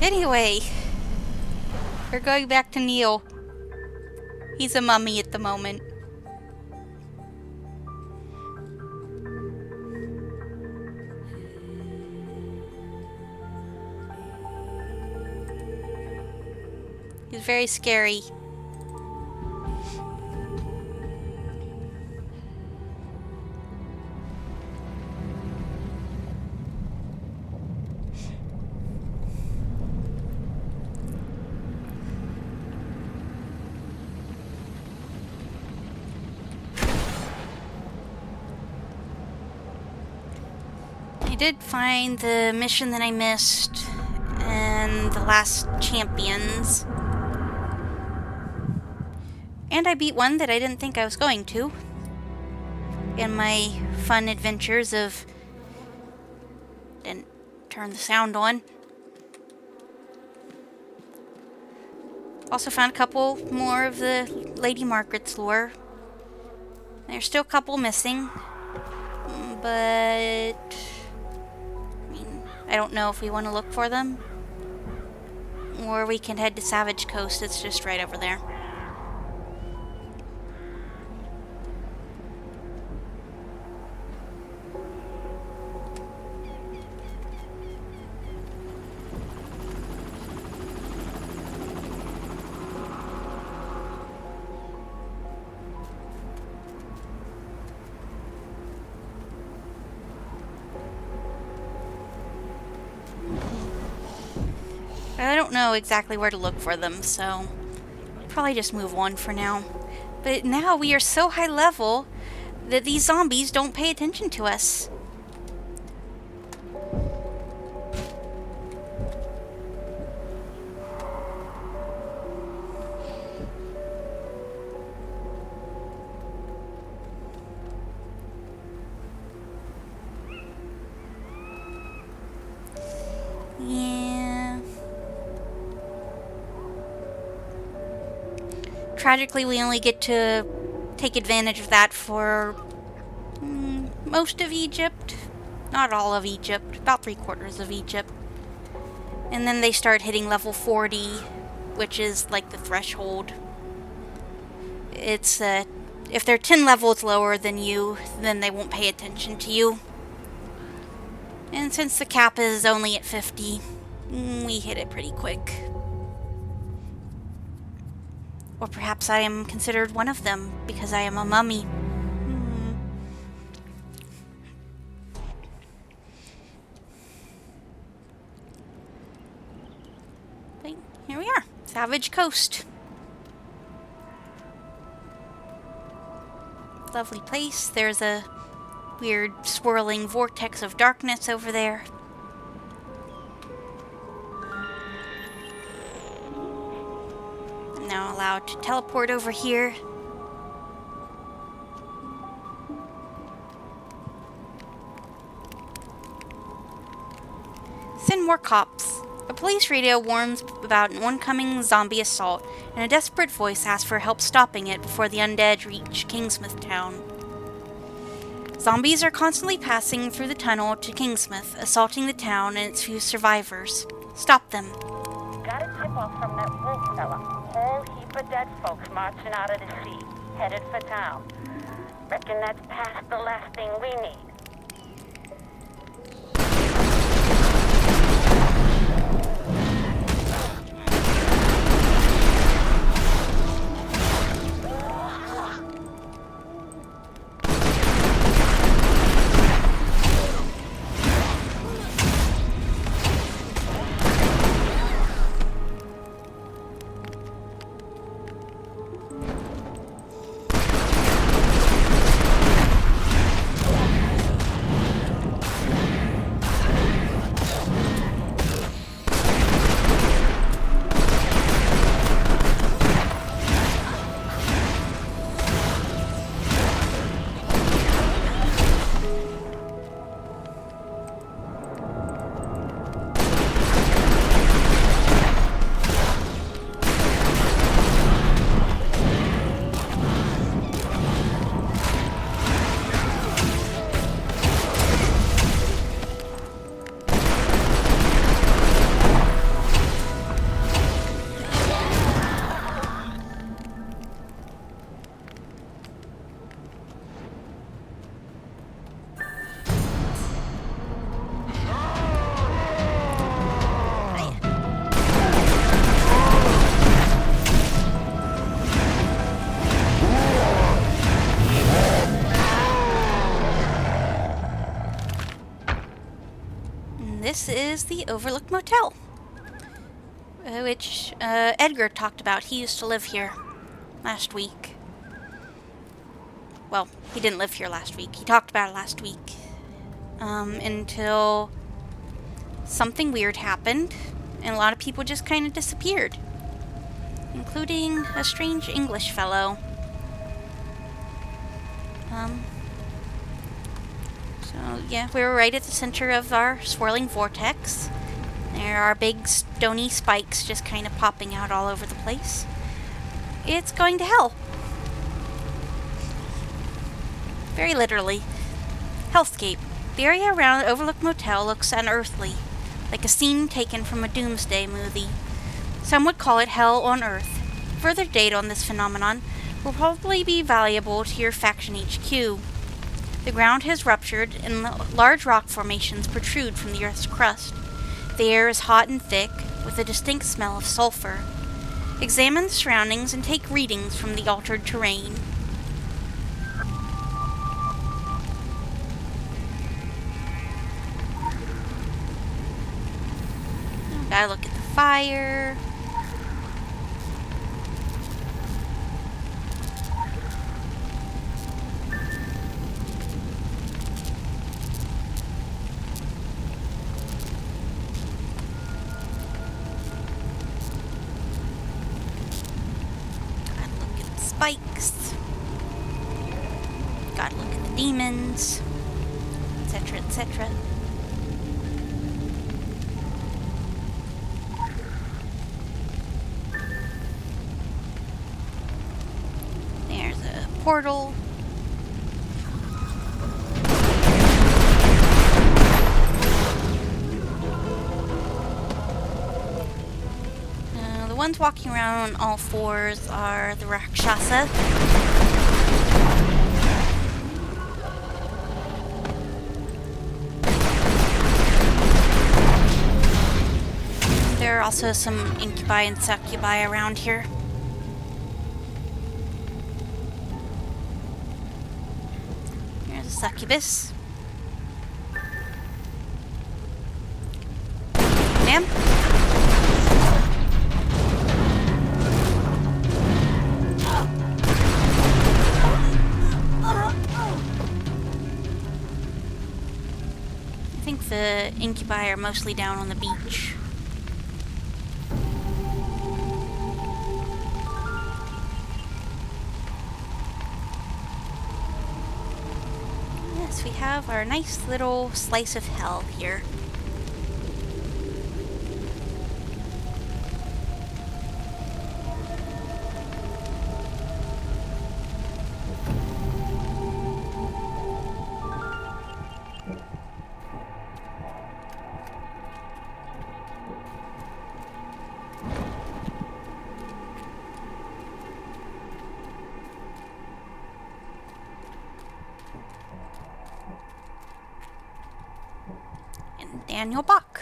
Anyway, we're going back to Neil. He's a mummy at the moment. He's very scary. I did find the mission that I missed and the last champions. And I beat one that I didn't think I was going to. In my fun adventures of... Didn't turn the sound on. Also found a couple more of the Lady Margaret's lore. There's still a couple missing. But... I don't know if we want to look for them. Or we can head to Savage Coast. It's just right over there. I don't know exactly where to look for them, so probably just move on for now. But now we are so high level that these zombies don't pay attention to us. Tragically, we only get to take advantage of that for most of Egypt. Not all of Egypt, about 3/4 of Egypt. And then they start hitting level 40, which is like the threshold. It's, if they're 10 levels lower than you, then they won't pay attention to you. And since the cap is only at 50, we hit it pretty quick. Or perhaps I am considered one of them, because I am a mummy. But here we are, Savage Coast. Lovely place. There's a weird swirling vortex of darkness over there. I'm now allowed to teleport over here. Send more cops. A police radio warns about an oncoming zombie assault, and a desperate voice asks for help stopping it before the undead reach Kingsmouth town. Zombies are constantly passing through the tunnel to Kingsmouth, assaulting the town and its few survivors. Stop them. Got a tip-off from that wolf fella. Whole heap of dead folks marching out of the sea, headed for town. Reckon that's past the last thing we need. This is the Overlook Motel, which Edgar talked about. He used to live here last week. Well, he didn't live here last week. He talked about it last week. Until something weird happened, and a lot of people just kind of disappeared, including a strange English fellow. So, yeah, we were right at the center of our swirling vortex. There are big stony spikes just kind of popping out all over the place. It's going to hell. Very literally. Hellscape. The area around Overlook Motel looks unearthly, like a scene taken from a doomsday movie. Some would call it hell on Earth. Further data on this phenomenon will probably be valuable to your faction HQ. The ground has ruptured and large rock formations protrude from the Earth's crust. The air is hot and thick, with a distinct smell of sulfur. Examine the surroundings and take readings from the altered terrain. Gotta look at the fire. Spikes. Gotta look at the demons, etc., etc. portal. The ones walking around on all fours are the Rakshasa. There are also some incubi and succubi around here. Here's a succubus. Ma'am? I think the incubi are mostly down on the beach. Yes, we have our nice little slice of hell here. Daniel Bach.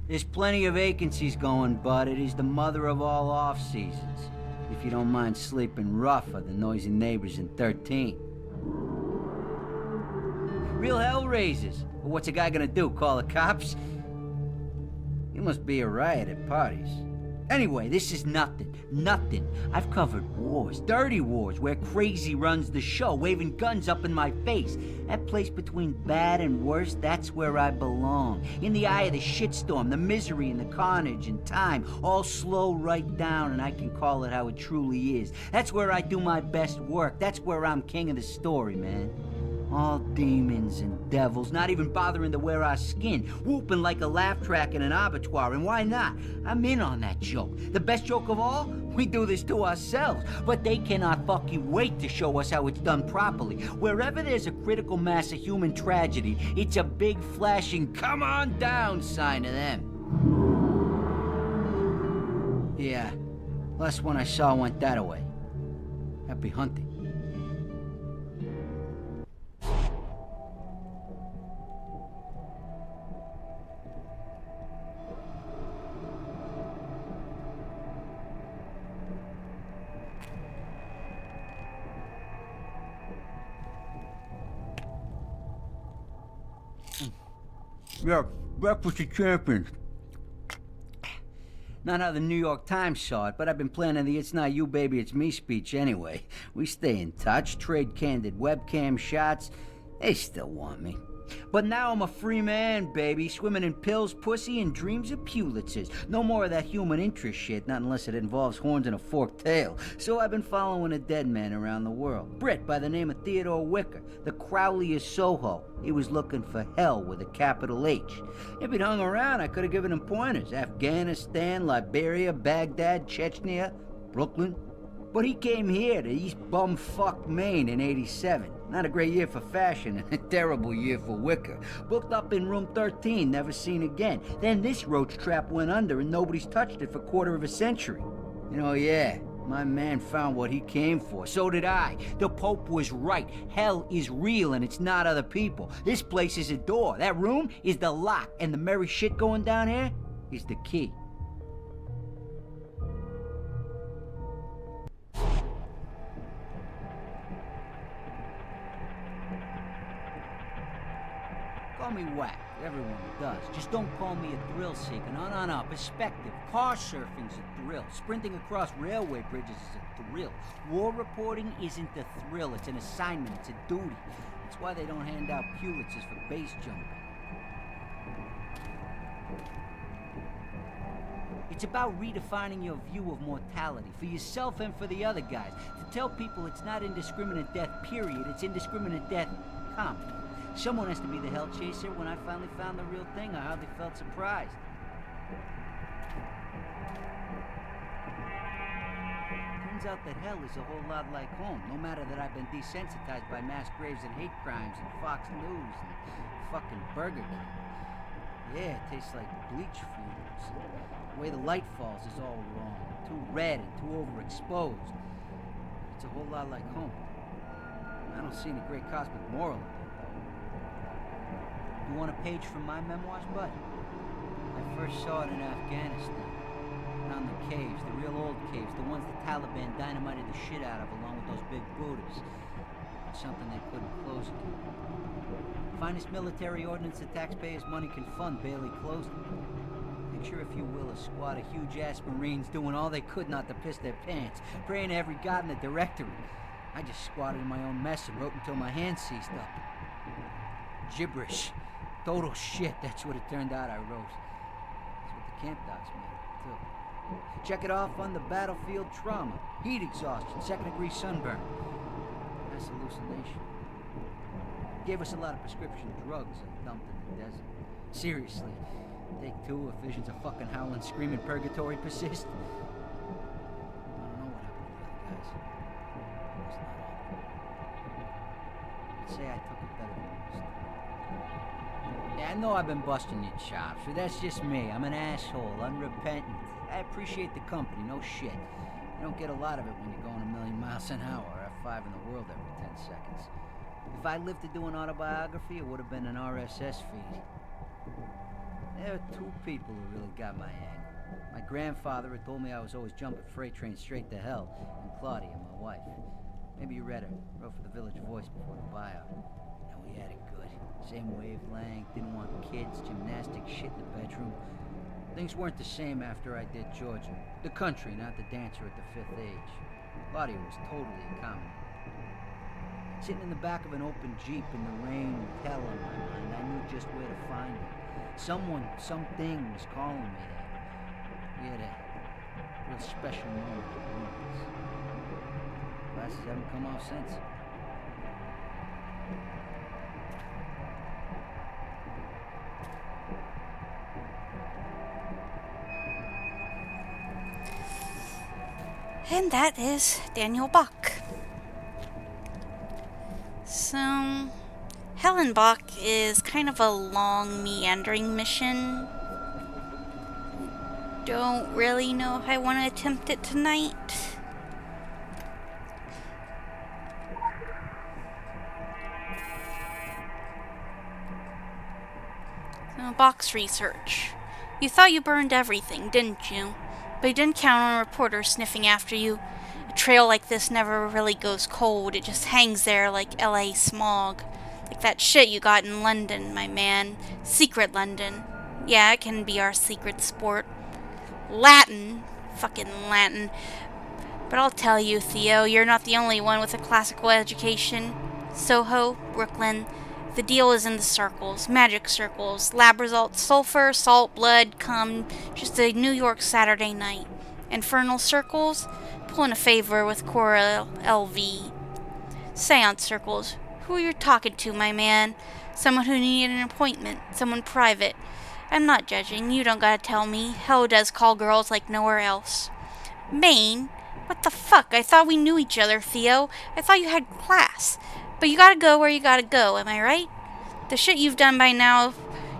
There's plenty of vacancies going, bud. It is the mother of all off-seasons. If you don't mind sleeping rough with the noisy neighbors in 13. Real hellraisers. Well, what's a guy gonna do, call the cops? You must be a riot at parties. Anyway, this is nothing. Nothing. I've covered wars, dirty wars, where crazy runs the show, waving guns up in my face. That place between bad and worse, that's where I belong. In the eye of the shitstorm, the misery and the carnage and time, all slow right down, and I can call it how it truly is. That's where I do my best work. That's where I'm king of the story, man. All demons and devils, not even bothering to wear our skin, whooping like a laugh track in an abattoir, and why not? I'm in on that joke. The best joke of all? We do this to ourselves, but they cannot fucking wait to show us how it's done properly. Wherever there's a critical mass of human tragedy, it's a big flashing come on down sign to them. Yeah, last one I saw went that way. Happy hunting. Yeah, breakfast of champions. Not how the New York Times saw it, but I've been planning the "It's not you, baby, it's me" speech anyway. We stay in touch, trade candid webcam shots. They still want me. But now I'm a free man, baby, swimming in pills, pussy, and dreams of Pulitzers. No more of that human interest shit, not unless it involves horns and a forked tail. So I've been following a dead man around the world. Brit by the name of Theodore Wicker, the Crowley of Soho. He was looking for hell with a capital H. If he'd hung around, I could have given him pointers. Afghanistan, Liberia, Baghdad, Chechnya, Brooklyn. But he came here to East Bumfuck, Maine in '87. Not a great year for fashion, and a terrible year for Wicker. Booked up in room 13, never seen again. Then this roach trap went under and nobody's touched it for a quarter of a century. You know, yeah, my man found what he came for. So did I. The Pope was right. Hell is real and it's not other people. This place is a door. That room is the lock. And the merry shit going down here is the key. Call me whack. Everyone does. Just don't call me a thrill seeker. No. Perspective. Car surfing's a thrill. Sprinting across railway bridges is a thrill. War reporting isn't a thrill. It's an assignment. It's a duty. That's why they don't hand out Pulitzers for base jumping. It's about redefining your view of mortality, for yourself and for the other guys. To tell people it's not indiscriminate death, period. It's indiscriminate death, comma. Someone has to be the hell chaser. When I finally found the real thing, I hardly felt surprised. turns out that hell is a whole lot like home, no matter that I've been desensitized by mass graves and hate crimes and Fox News and fucking Burger King. Yeah, it tastes like bleach fumes. The way the light falls is all wrong. Too red and too overexposed. It's a whole lot like home. I don't see any great cosmic moral in it, though. You want a page from my memoirs, bud? I first saw it in Afghanistan. Down the caves, the real old caves, the ones the Taliban dynamited the shit out of along with those big Buddhas. Something they couldn't close again. Finest military ordnance the taxpayers' money can fund barely closed it. Picture, if you will, a squad of huge-ass Marines doing all they could not to piss their pants, praying to every god in the directory. I just squatted in my own mess and wrote until my hands seized up. Gibberish. Total shit, that's what it turned out I wrote. That's what the camp docs made, too. Check it off on the battlefield trauma, heat exhaustion, second-degree sunburn. Mass hallucination. Gave us a lot of prescription drugs and dumped in the desert. Seriously, take two if visions of fucking howling, screaming purgatory persist. I don't know what happened to the other guys. It's not all. I'd say I took it better than most. Yeah, I know I've been busting your chops, but that's just me. I'm an asshole, unrepentant. I appreciate the company, no shit. You don't get a lot of it when you're going 1,000,000 miles an hour, F5 in the world every 10 seconds. If I lived to do an autobiography, it would have been an RSS feed. There are two people who really got my angle. My grandfather had told me I was always jumping freight trains straight to hell, and Claudia, my wife. Maybe you read her. Wrote for the Village Voice before the buyout. And we had it good. Same wavelength, didn't want kids, gymnastic shit in the bedroom. Things weren't the same after I did Georgia. The country, not the dancer at the fifth age. Claudia was totally accommodating. Sitting in the back of an open Jeep in the rain with hell on my mind, I knew just where to find her. Someone, something was calling me there. We had a real special moment between us. Glasses haven't come off since. And that is Daniel Bach. So, Hellenbach is kind of a long, meandering mission. Don't really know if I want to attempt it tonight. So, Bach's research. You thought you burned everything, didn't you? But you didn't count on reporters sniffing after you. A trail like this never really goes cold. It just hangs there like LA smog. Like that shit you got in London, my man. Secret London. Yeah, it can be our secret sport. Latin. Fucking Latin. But I'll tell you, Theo, you're not the only one with a classical education. Soho, Brooklyn. The deal is in the circles. Magic circles. Lab results, sulfur, salt, blood, cum. Just a New York Saturday night. Infernal circles? Pulling a favor with Cora LV. Seance circles. Who are you talking to, my man? Someone who needed an appointment. Someone private. I'm not judging. You don't gotta tell me. Hell does call girls like nowhere else. Maine? What the fuck? I thought we knew each other, Theo. I thought you had class. But you gotta go where you gotta go, am I right? The shit you've done by now,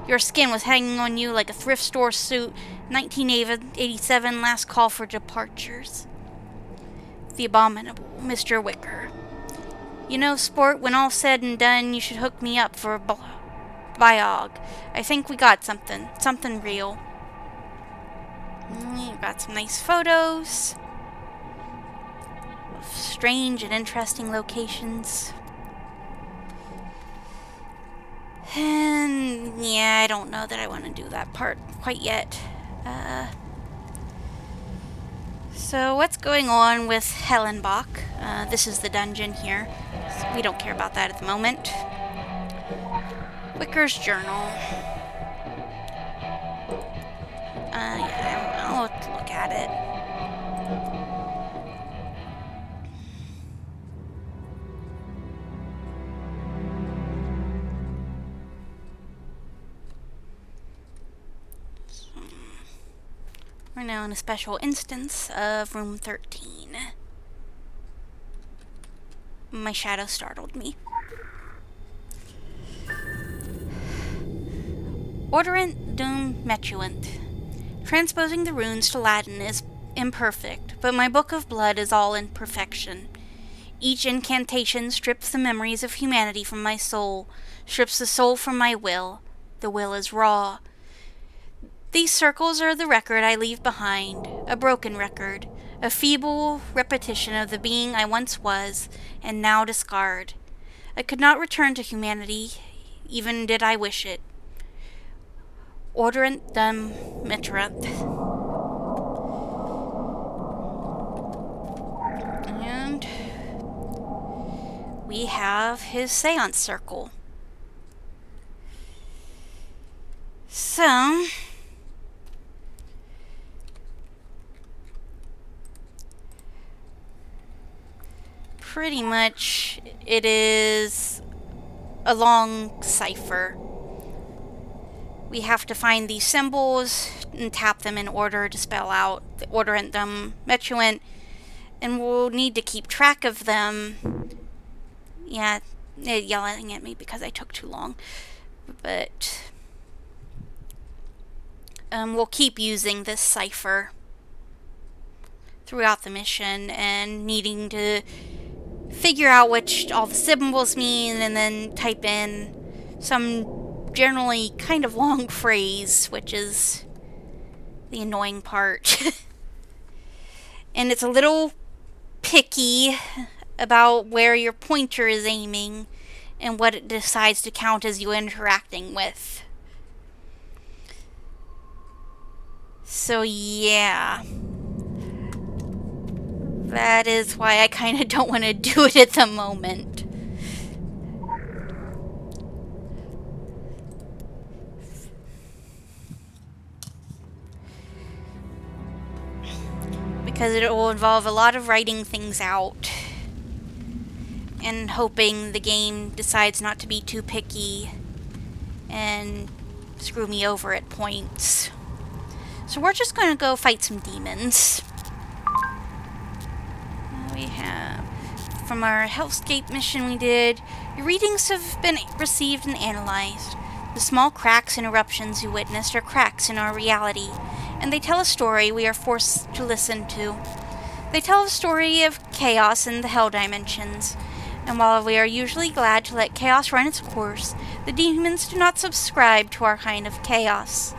your skin was hanging on you like a thrift store suit. 1987, last call for departures. The abominable Mr. Wicker. You know, sport, when all's said and done, you should hook me up for a biog. I think we got something. Something real. You've got some nice photos of strange and interesting locations. And yeah, I don't know that I want to do that part quite yet. So what's going on with Hellenbach? This is the dungeon here. So we don't care about that at the moment. Wicker's journal. Yeah, I'll look at it. We're now in a special instance of room 13. My shadow startled me. Orderant dum metuant. Transposing the runes to Latin is imperfect, but my book of blood is all in perfection. Each incantation strips the memories of humanity from my soul, strips the soul from my will. The will is raw. These circles are the record I leave behind, a broken record, a feeble repetition of the being I once was, and now discard. I could not return to humanity, even did I wish it. Orderant dum miterunt. And we have his seance circle. So, pretty much it is a long cipher. We have to find these symbols and tap them in order to spell out the orderant dum metuant, and we'll need to keep track of them. Yeah, they're yelling at me because I took too long. But we'll keep using this cipher throughout the mission and needing to figure out what all the symbols mean and then type in some generally kind of long phrase, which is the annoying part. And it's a little picky about where your pointer is aiming and what it decides to count as you interacting with. So yeah, that is why I kind of don't want to do it at the moment. Because it will involve a lot of writing things out and hoping the game decides not to be too picky and screw me over at points. So we're just going to go fight some demons. We have, from our Hellscape mission we did, your readings have been received and analyzed. The small cracks and eruptions you witnessed are cracks in our reality, and they tell a story we are forced to listen to. They tell a story of chaos in the hell dimensions, and while we are usually glad to let chaos run its course, the demons do not subscribe to our kind of chaos.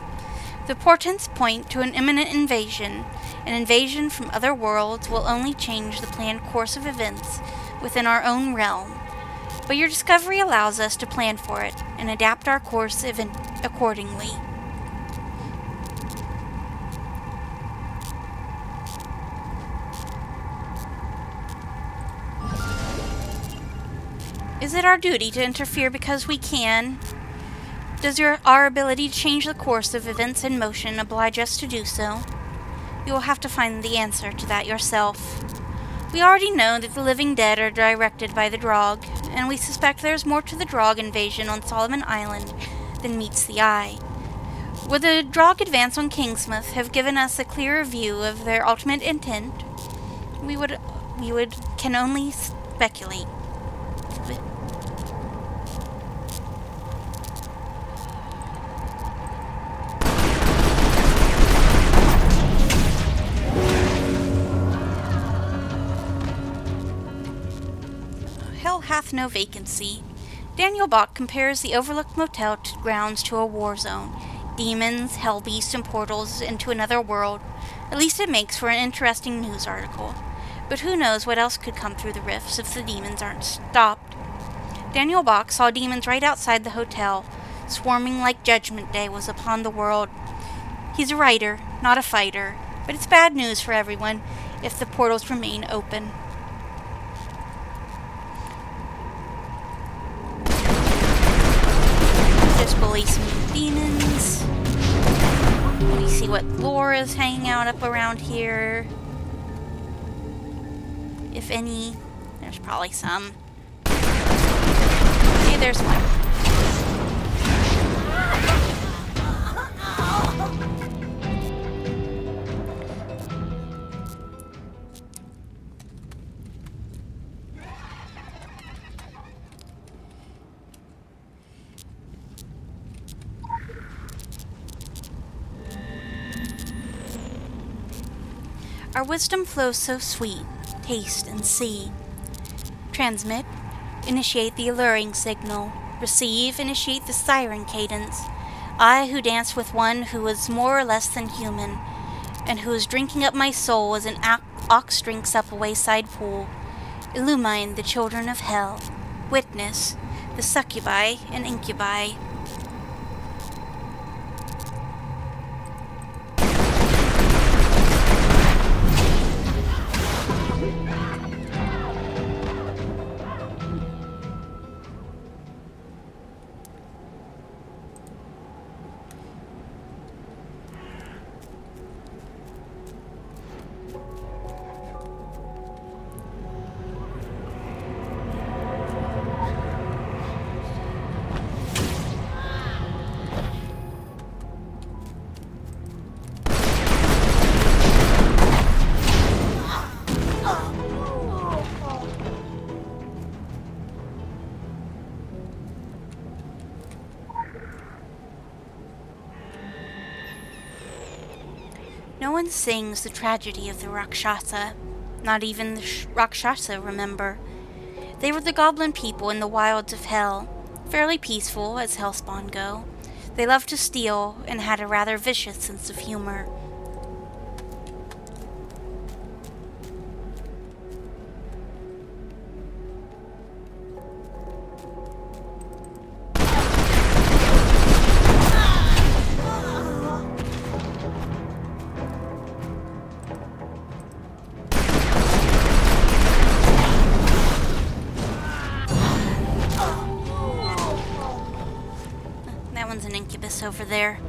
The portents point to an imminent invasion. An invasion from other worlds will only change the planned course of events within our own realm, but your discovery allows us to plan for it and adapt our course accordingly. Is it our duty to interfere because we can? Does our ability to change the course of events in motion oblige us to do so? You will have to find the answer to that yourself. We already know that the living dead are directed by the Drog, and we suspect there's more to the Drog invasion on Solomon Island than meets the eye. Would the Drog advance on Kingsmouth have given us a clearer view of their ultimate intent? We can only speculate. Hell hath no vacancy. Daniel Bach compares the overlooked motel grounds to a war zone. Demons, hell beasts, and portals into another world. At least it makes for an interesting news article. But who knows what else could come through the rifts if the demons aren't stopped. Daniel Bach saw demons right outside the hotel, swarming like Judgment Day was upon the world. He's a writer, not a fighter, but it's bad news for everyone if the portals remain open. Just bully some demons. Let me see what lore is hanging out up around here. If any. There's probably some. Okay, there's one. Our wisdom flows so sweet, taste and see. Transmit, initiate the alluring signal. Receive, initiate the siren cadence. I who dance with one who was more or less than human, and who is drinking up my soul as an ox drinks up a wayside pool. Illumine the children of hell. Witness the succubi and incubi. No one sings the tragedy of the Rakshasa. Not even the Rakshasa remember. They were the goblin people in the wilds of hell, fairly peaceful as hellspawn go. They loved to steal and had a rather vicious sense of humor. That one's an incubus over there.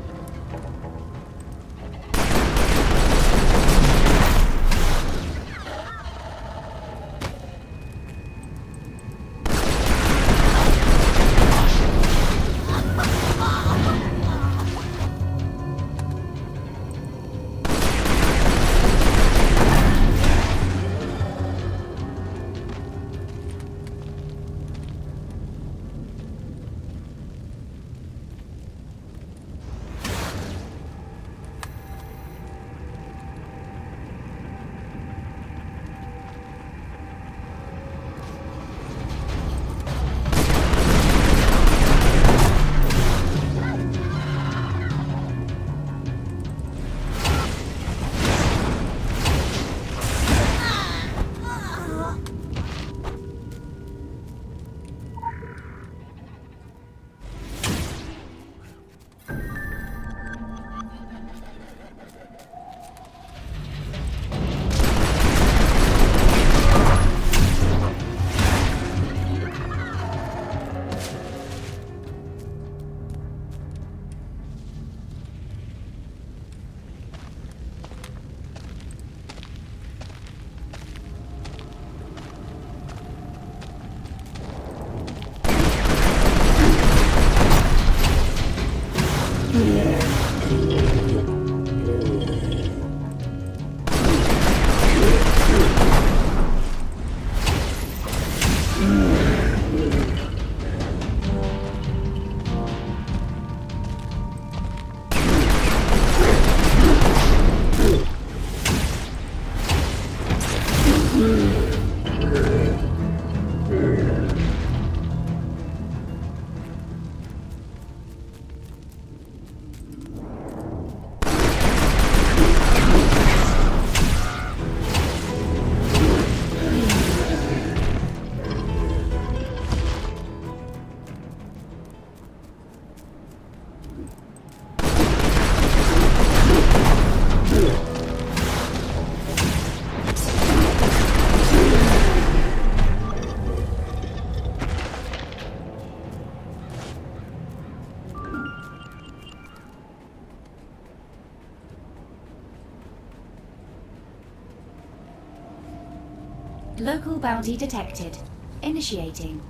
Local bounty detected. Initiating.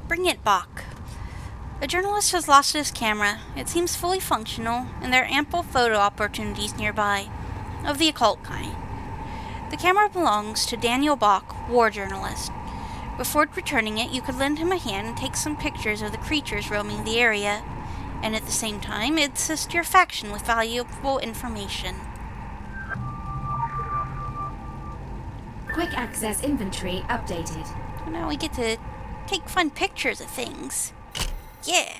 Bring it back. A journalist has lost his camera. It seems fully functional, and there are ample photo opportunities nearby, of the occult kind. The camera belongs to Daniel Bach, war journalist. Before returning it, you could lend him a hand and take some pictures of the creatures roaming the area, and at the same time, assist your faction with valuable information. Quick access inventory updated. Now we get to take fun pictures of things. Yeah.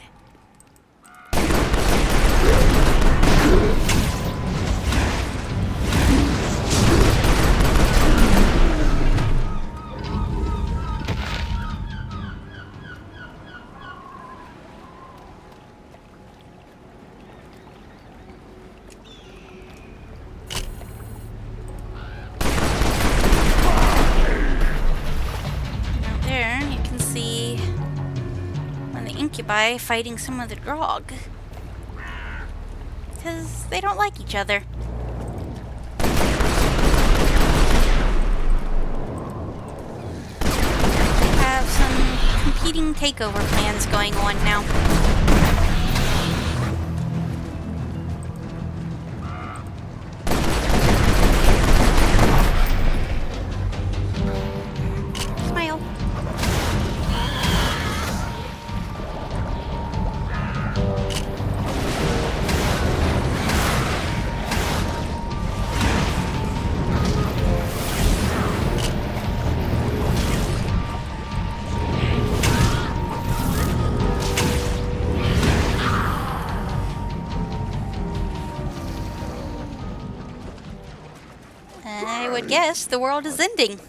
Incubi fighting some of the Grog. Because they don't like each other. Have some competing takeover plans going on now. Smile. I would guess the world is ending.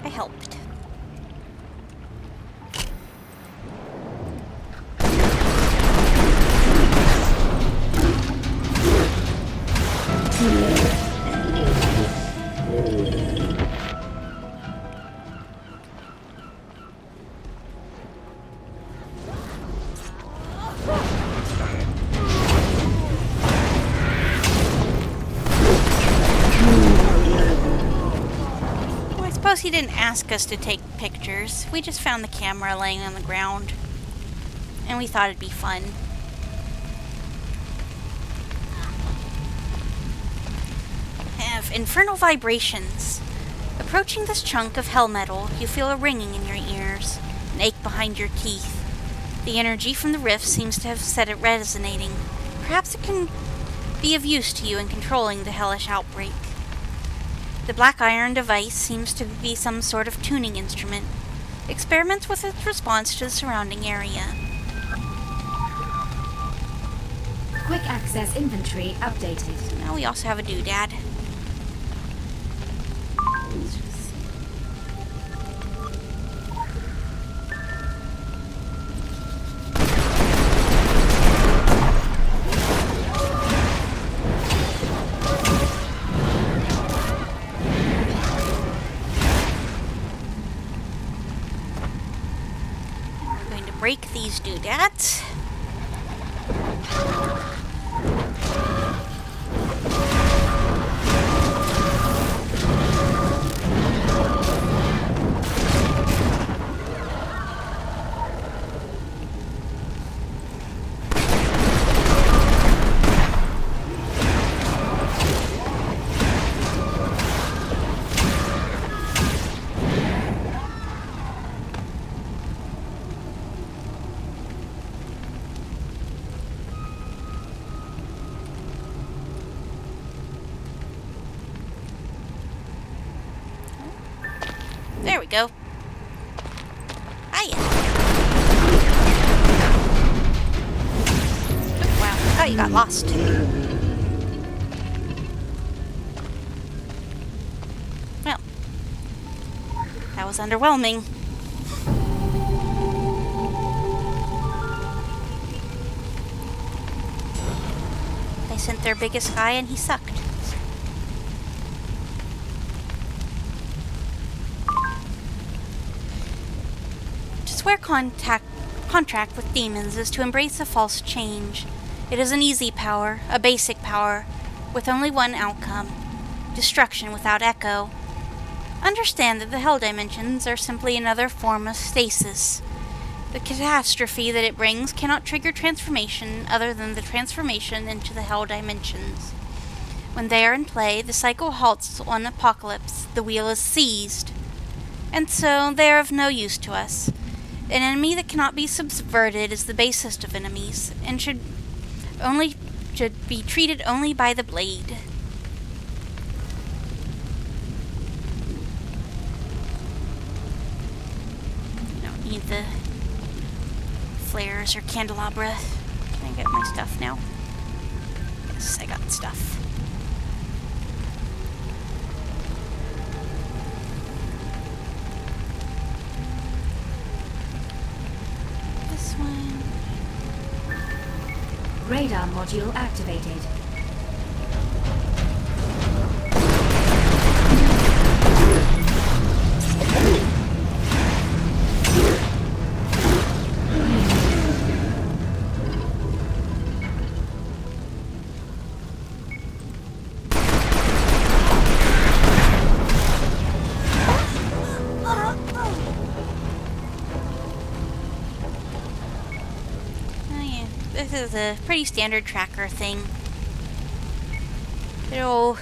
I helped. He didn't ask us to take pictures. We just found the camera laying on the ground. And we thought it'd be fun. Have infernal vibrations. Approaching this chunk of hell metal, you feel a ringing in your ears, an ache behind your teeth. The energy from the rift seems to have set it resonating. Perhaps it can be of use to you in controlling the hellish outbreak. The black iron device seems to be some sort of tuning instrument. Experiments with its response to the surrounding area. Quick access inventory updated. Now we also have a doodad. Break these doodads. There we go. Hiya. Oh, wow. Oh, you got lost. Well, that was underwhelming. They sent their biggest guy and he sucked. To swear contract with demons is to embrace a false change. It is an easy power, a basic power, with only one outcome: destruction without echo. Understand that the hell dimensions are simply another form of stasis. The catastrophe that it brings cannot trigger transformation other than the transformation into the hell dimensions. When they are in play, the cycle halts on apocalypse, the wheel is seized. And so they are of no use to us. An enemy that cannot be subverted is the basest of enemies, and should be treated only by the blade. Don't need the flares or candelabra. Can I get my stuff now? Yes, I got stuff. This one. Radar module activated. This is a pretty standard tracker thing. It'll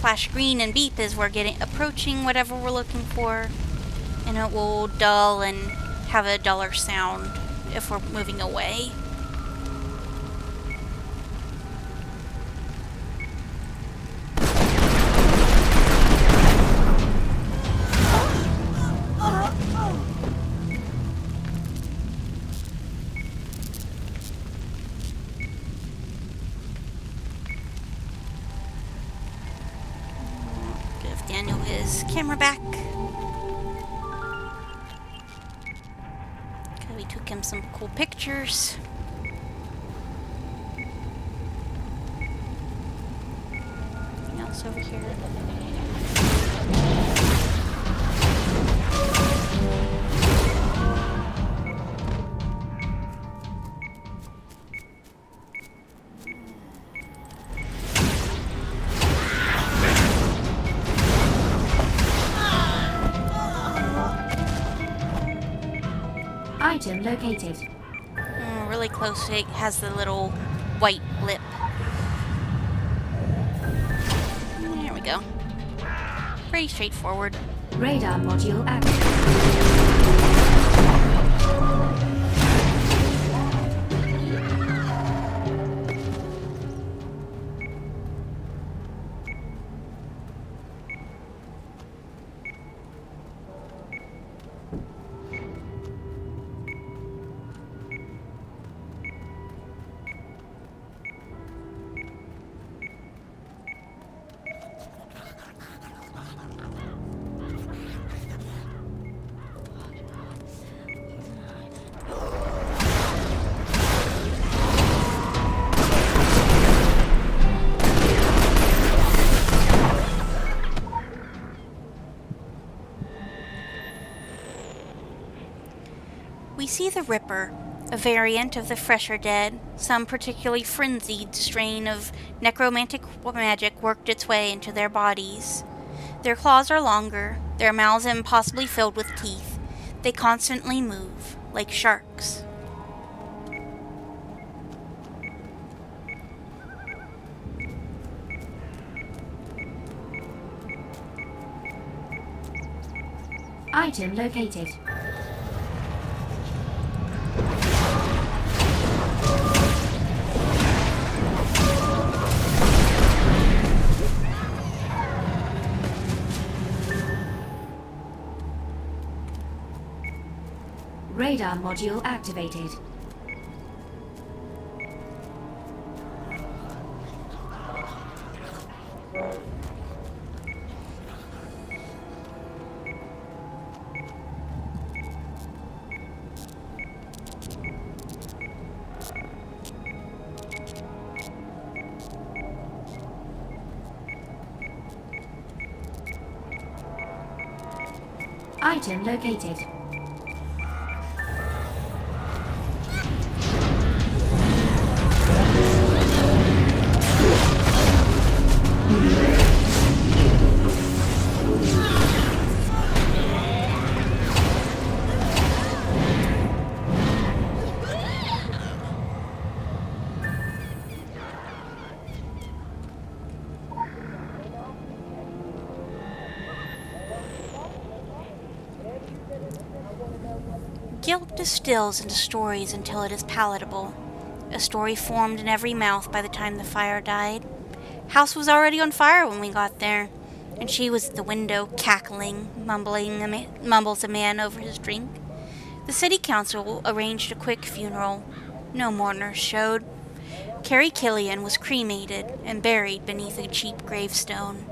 flash green and beep as we're approaching whatever we're looking for, and it will dull and have a duller sound if we're moving away. Give Daniel his camera back. Okay, we took him some cool pictures. Anything else over here? Item located. Really close. It has the little white lip. There we go. Pretty straightforward. Radar module active. We see the Ripper, a variant of the Fresher Dead. Some particularly frenzied strain of necromantic magic worked its way into their bodies. Their claws are longer, their mouths impossibly filled with teeth. They constantly move, like sharks. Item located. Radar module activated. Item located. Guilt distills into stories until it is palatable. A story formed in every mouth by the time the fire died. House was already on fire when we got there, and she was at the window, cackling, mumbles a man over his drink. The city council arranged a quick funeral. No mourners showed. Carrie Killian was cremated and buried beneath a cheap gravestone.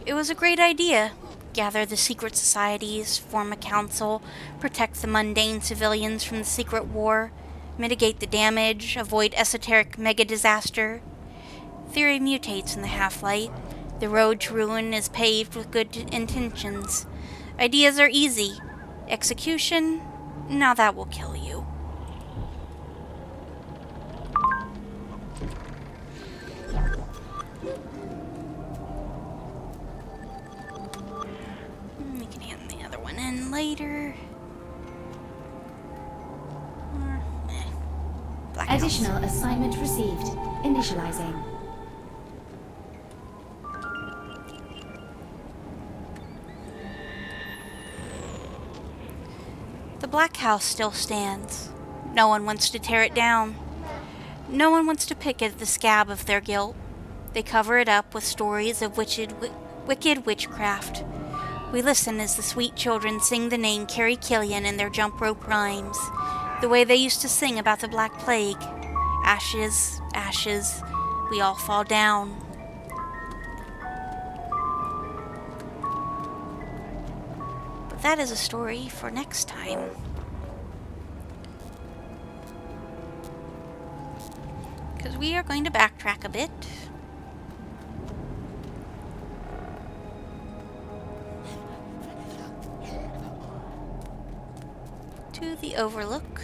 It was a great idea. Gather the secret societies, form a council, protect the mundane civilians from the secret war, mitigate the damage, avoid esoteric mega-disaster. Theory mutates in the half-light. The road to ruin is paved with good intentions. Ideas are easy. Execution? Now that will kill you. We can hand the other one in later. Additional assignment received. Initializing. The Black House still stands. No one wants to tear it down. No one wants to pick at the scab of their guilt. They cover it up with stories of wicked witchcraft. We listen as the sweet children sing the name Carrie Killian in their jump rope rhymes, the way they used to sing about the Black Plague. Ashes, ashes, we all fall down. But that is a story for next time. Because we are going to backtrack a bit. To the Overlook.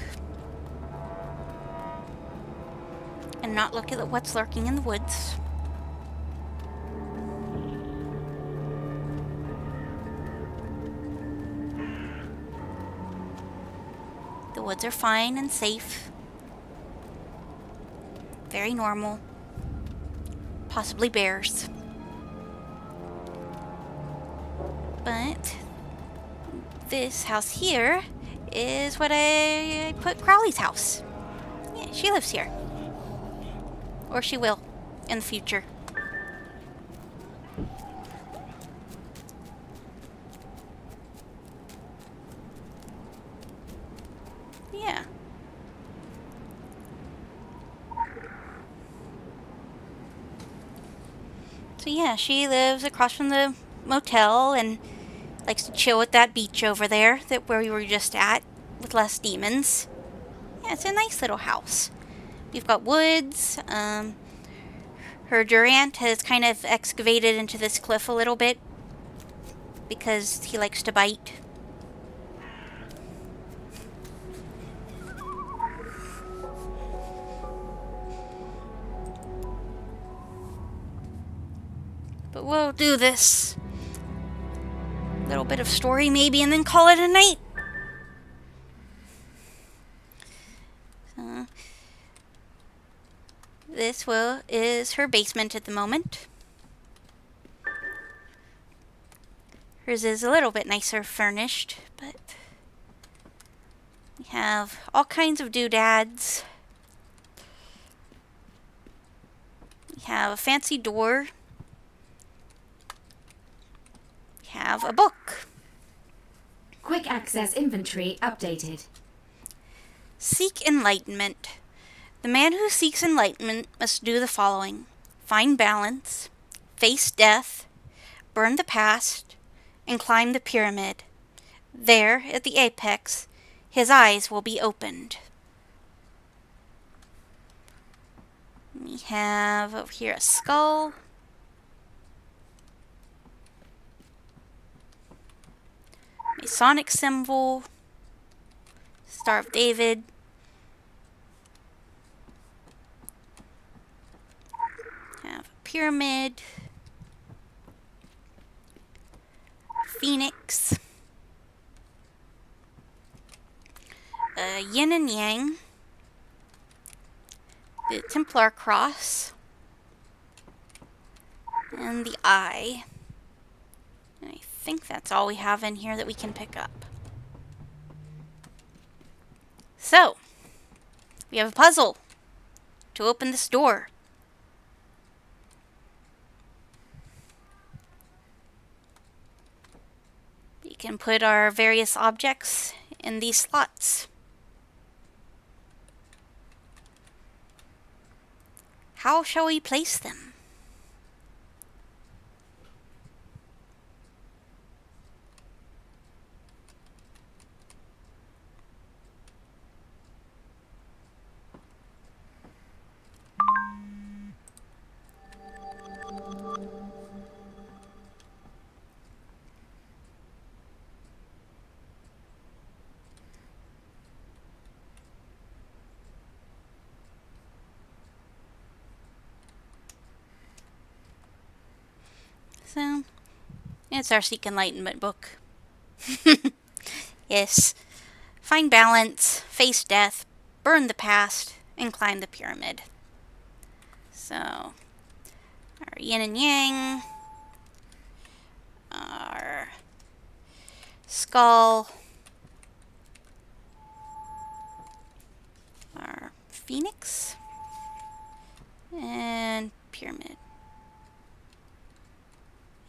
And not look at what's lurking in the woods. The woods are fine and safe. Very normal. Possibly bears. But this house here is what I put Crowley's house. Yeah, she lives here. Or she will in the future. Yeah. So yeah, she lives across from the motel and likes to chill at that beach over there, where we were just at, with less demons. Yeah, it's a nice little house. We've got woods. Her Durant has kind of excavated into this cliff a little bit because he likes to bite. But we'll do this little bit of story maybe and then call it a night. This is her basement at the moment. Hers is a little bit nicer furnished, but We have all kinds of doodads. We have a fancy door. We have a book. Quick access inventory updated. Seek enlightenment. The man who seeks enlightenment must do the following: find balance, face death, burn the past, and climb the pyramid. There, at the apex, his eyes will be opened. We have over here a skull. Masonic symbol. Star of David. Have a pyramid. Phoenix. Yin and Yang. The Templar cross. And the eye. And I think that's all we have in here that we can pick up. So, we have a puzzle to open this door. We can put our various objects in these slots. How shall we place them? So, it's our Seek Enlightenment book. Yes. Find balance, face death, burn the past, and climb the pyramid. So, our yin and yang, our skull, our phoenix, and pyramid.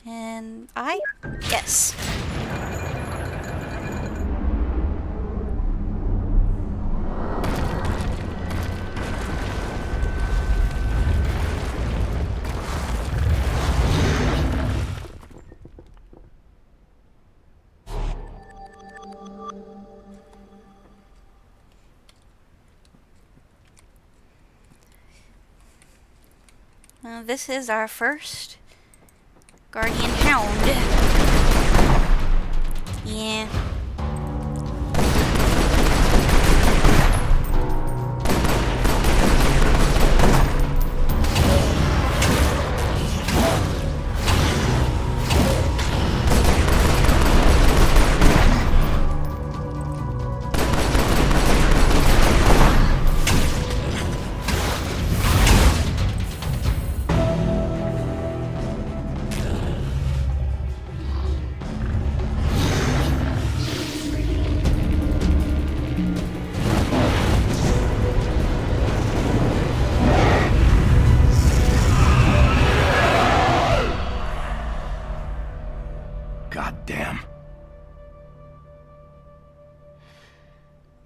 And I? Yes. This is our first Guardian Hound. Yeah.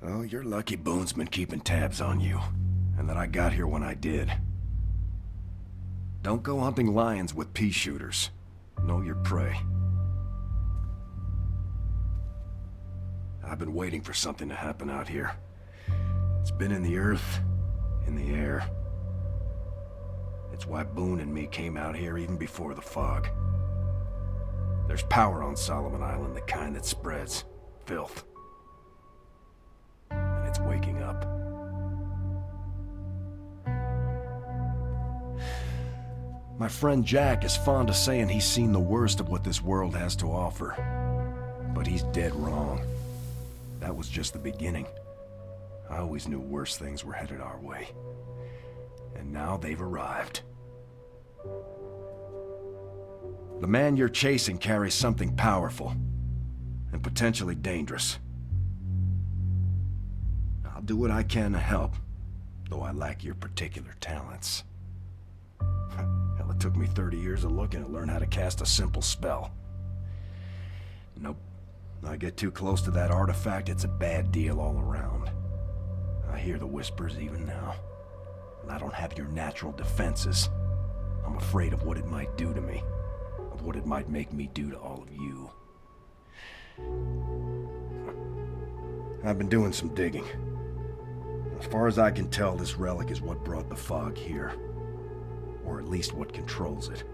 Well, you're lucky Boone's been keeping tabs on you, and that I got here when I did. Don't go hunting lions with pea shooters. Know your prey. I've been waiting for something to happen out here. It's been in the earth, in the air. It's why Boone and me came out here even before the fog. There's power on Solomon Island, the kind that spreads. Filth. And it's waking up. My friend Jack is fond of saying he's seen the worst of what this world has to offer. But he's dead wrong. That was just the beginning. I always knew worse things were headed our way. And now they've arrived. The man you're chasing carries something powerful and potentially dangerous. do what I can to help, though I lack your particular talents. Hell, it took me 30 years of looking to learn how to cast a simple spell. Nope. I get too close to that artifact, it's a bad deal all around. I hear the whispers even now. And I don't have your natural defenses. I'm afraid of what it might do to me. Of what it might make me do to all of you. I've been doing some digging. As far as I can tell, this relic is what brought the fog here. Or at least what controls it.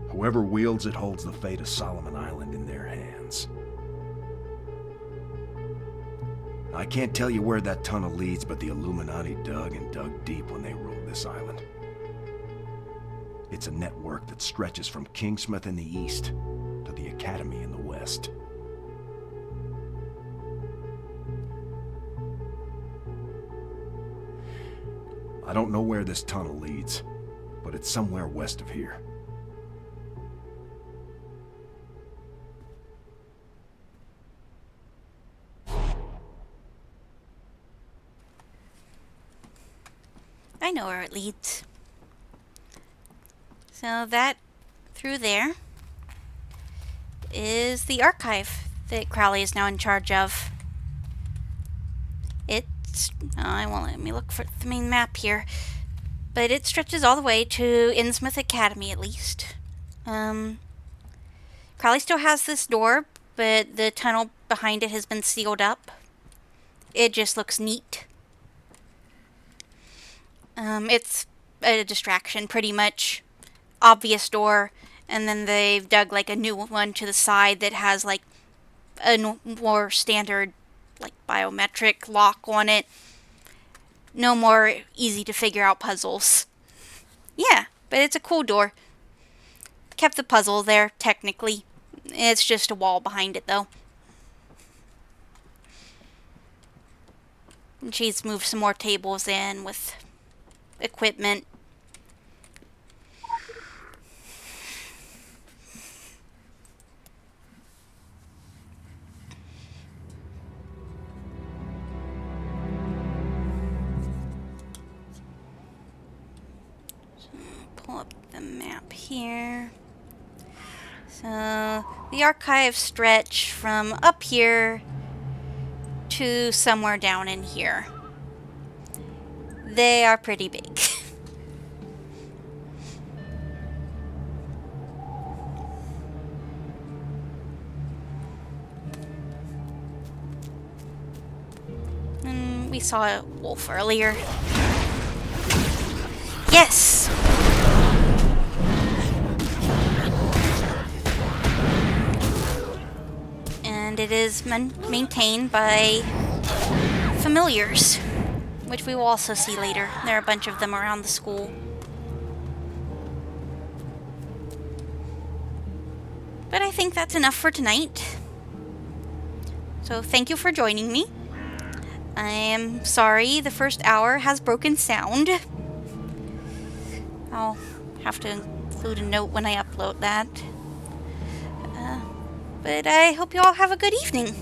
Whoever wields it holds the fate of Solomon Island in their hands. I can't tell you where that tunnel leads, but the Illuminati dug and dug deep when they ruled this island. It's a network that stretches from Kingsmouth in the east to the Academy in the west. I don't know where this tunnel leads, but it's somewhere west of here. I know where it leads. So that, through there, is the archive that Crowley is now in charge of. It won't let me look for the main map here, but it stretches all the way to Innsmouth Academy at least. Crowley still has this door, but the tunnel behind it has been sealed up. It just looks neat. It's a distraction, pretty much. Obvious door, and then they've dug like a new one to the side that has like a more standard like biometric lock on it. No more easy to figure out puzzles. Yeah, but it's a cool door. Kept the puzzle there, technically. It's just a wall behind it, though. And she's moved some more tables in with equipment. Pull up the map here. So the archives stretch from up here to somewhere down in here. They are pretty big. And we saw a wolf earlier. Yes! And it is maintained by familiars, which we will also see later. There are a bunch of them around the school. But I think that's enough for tonight. So thank you for joining me. I am sorry the first hour has broken sound. I'll have to include a note when I upload that. But I hope you all have a good evening.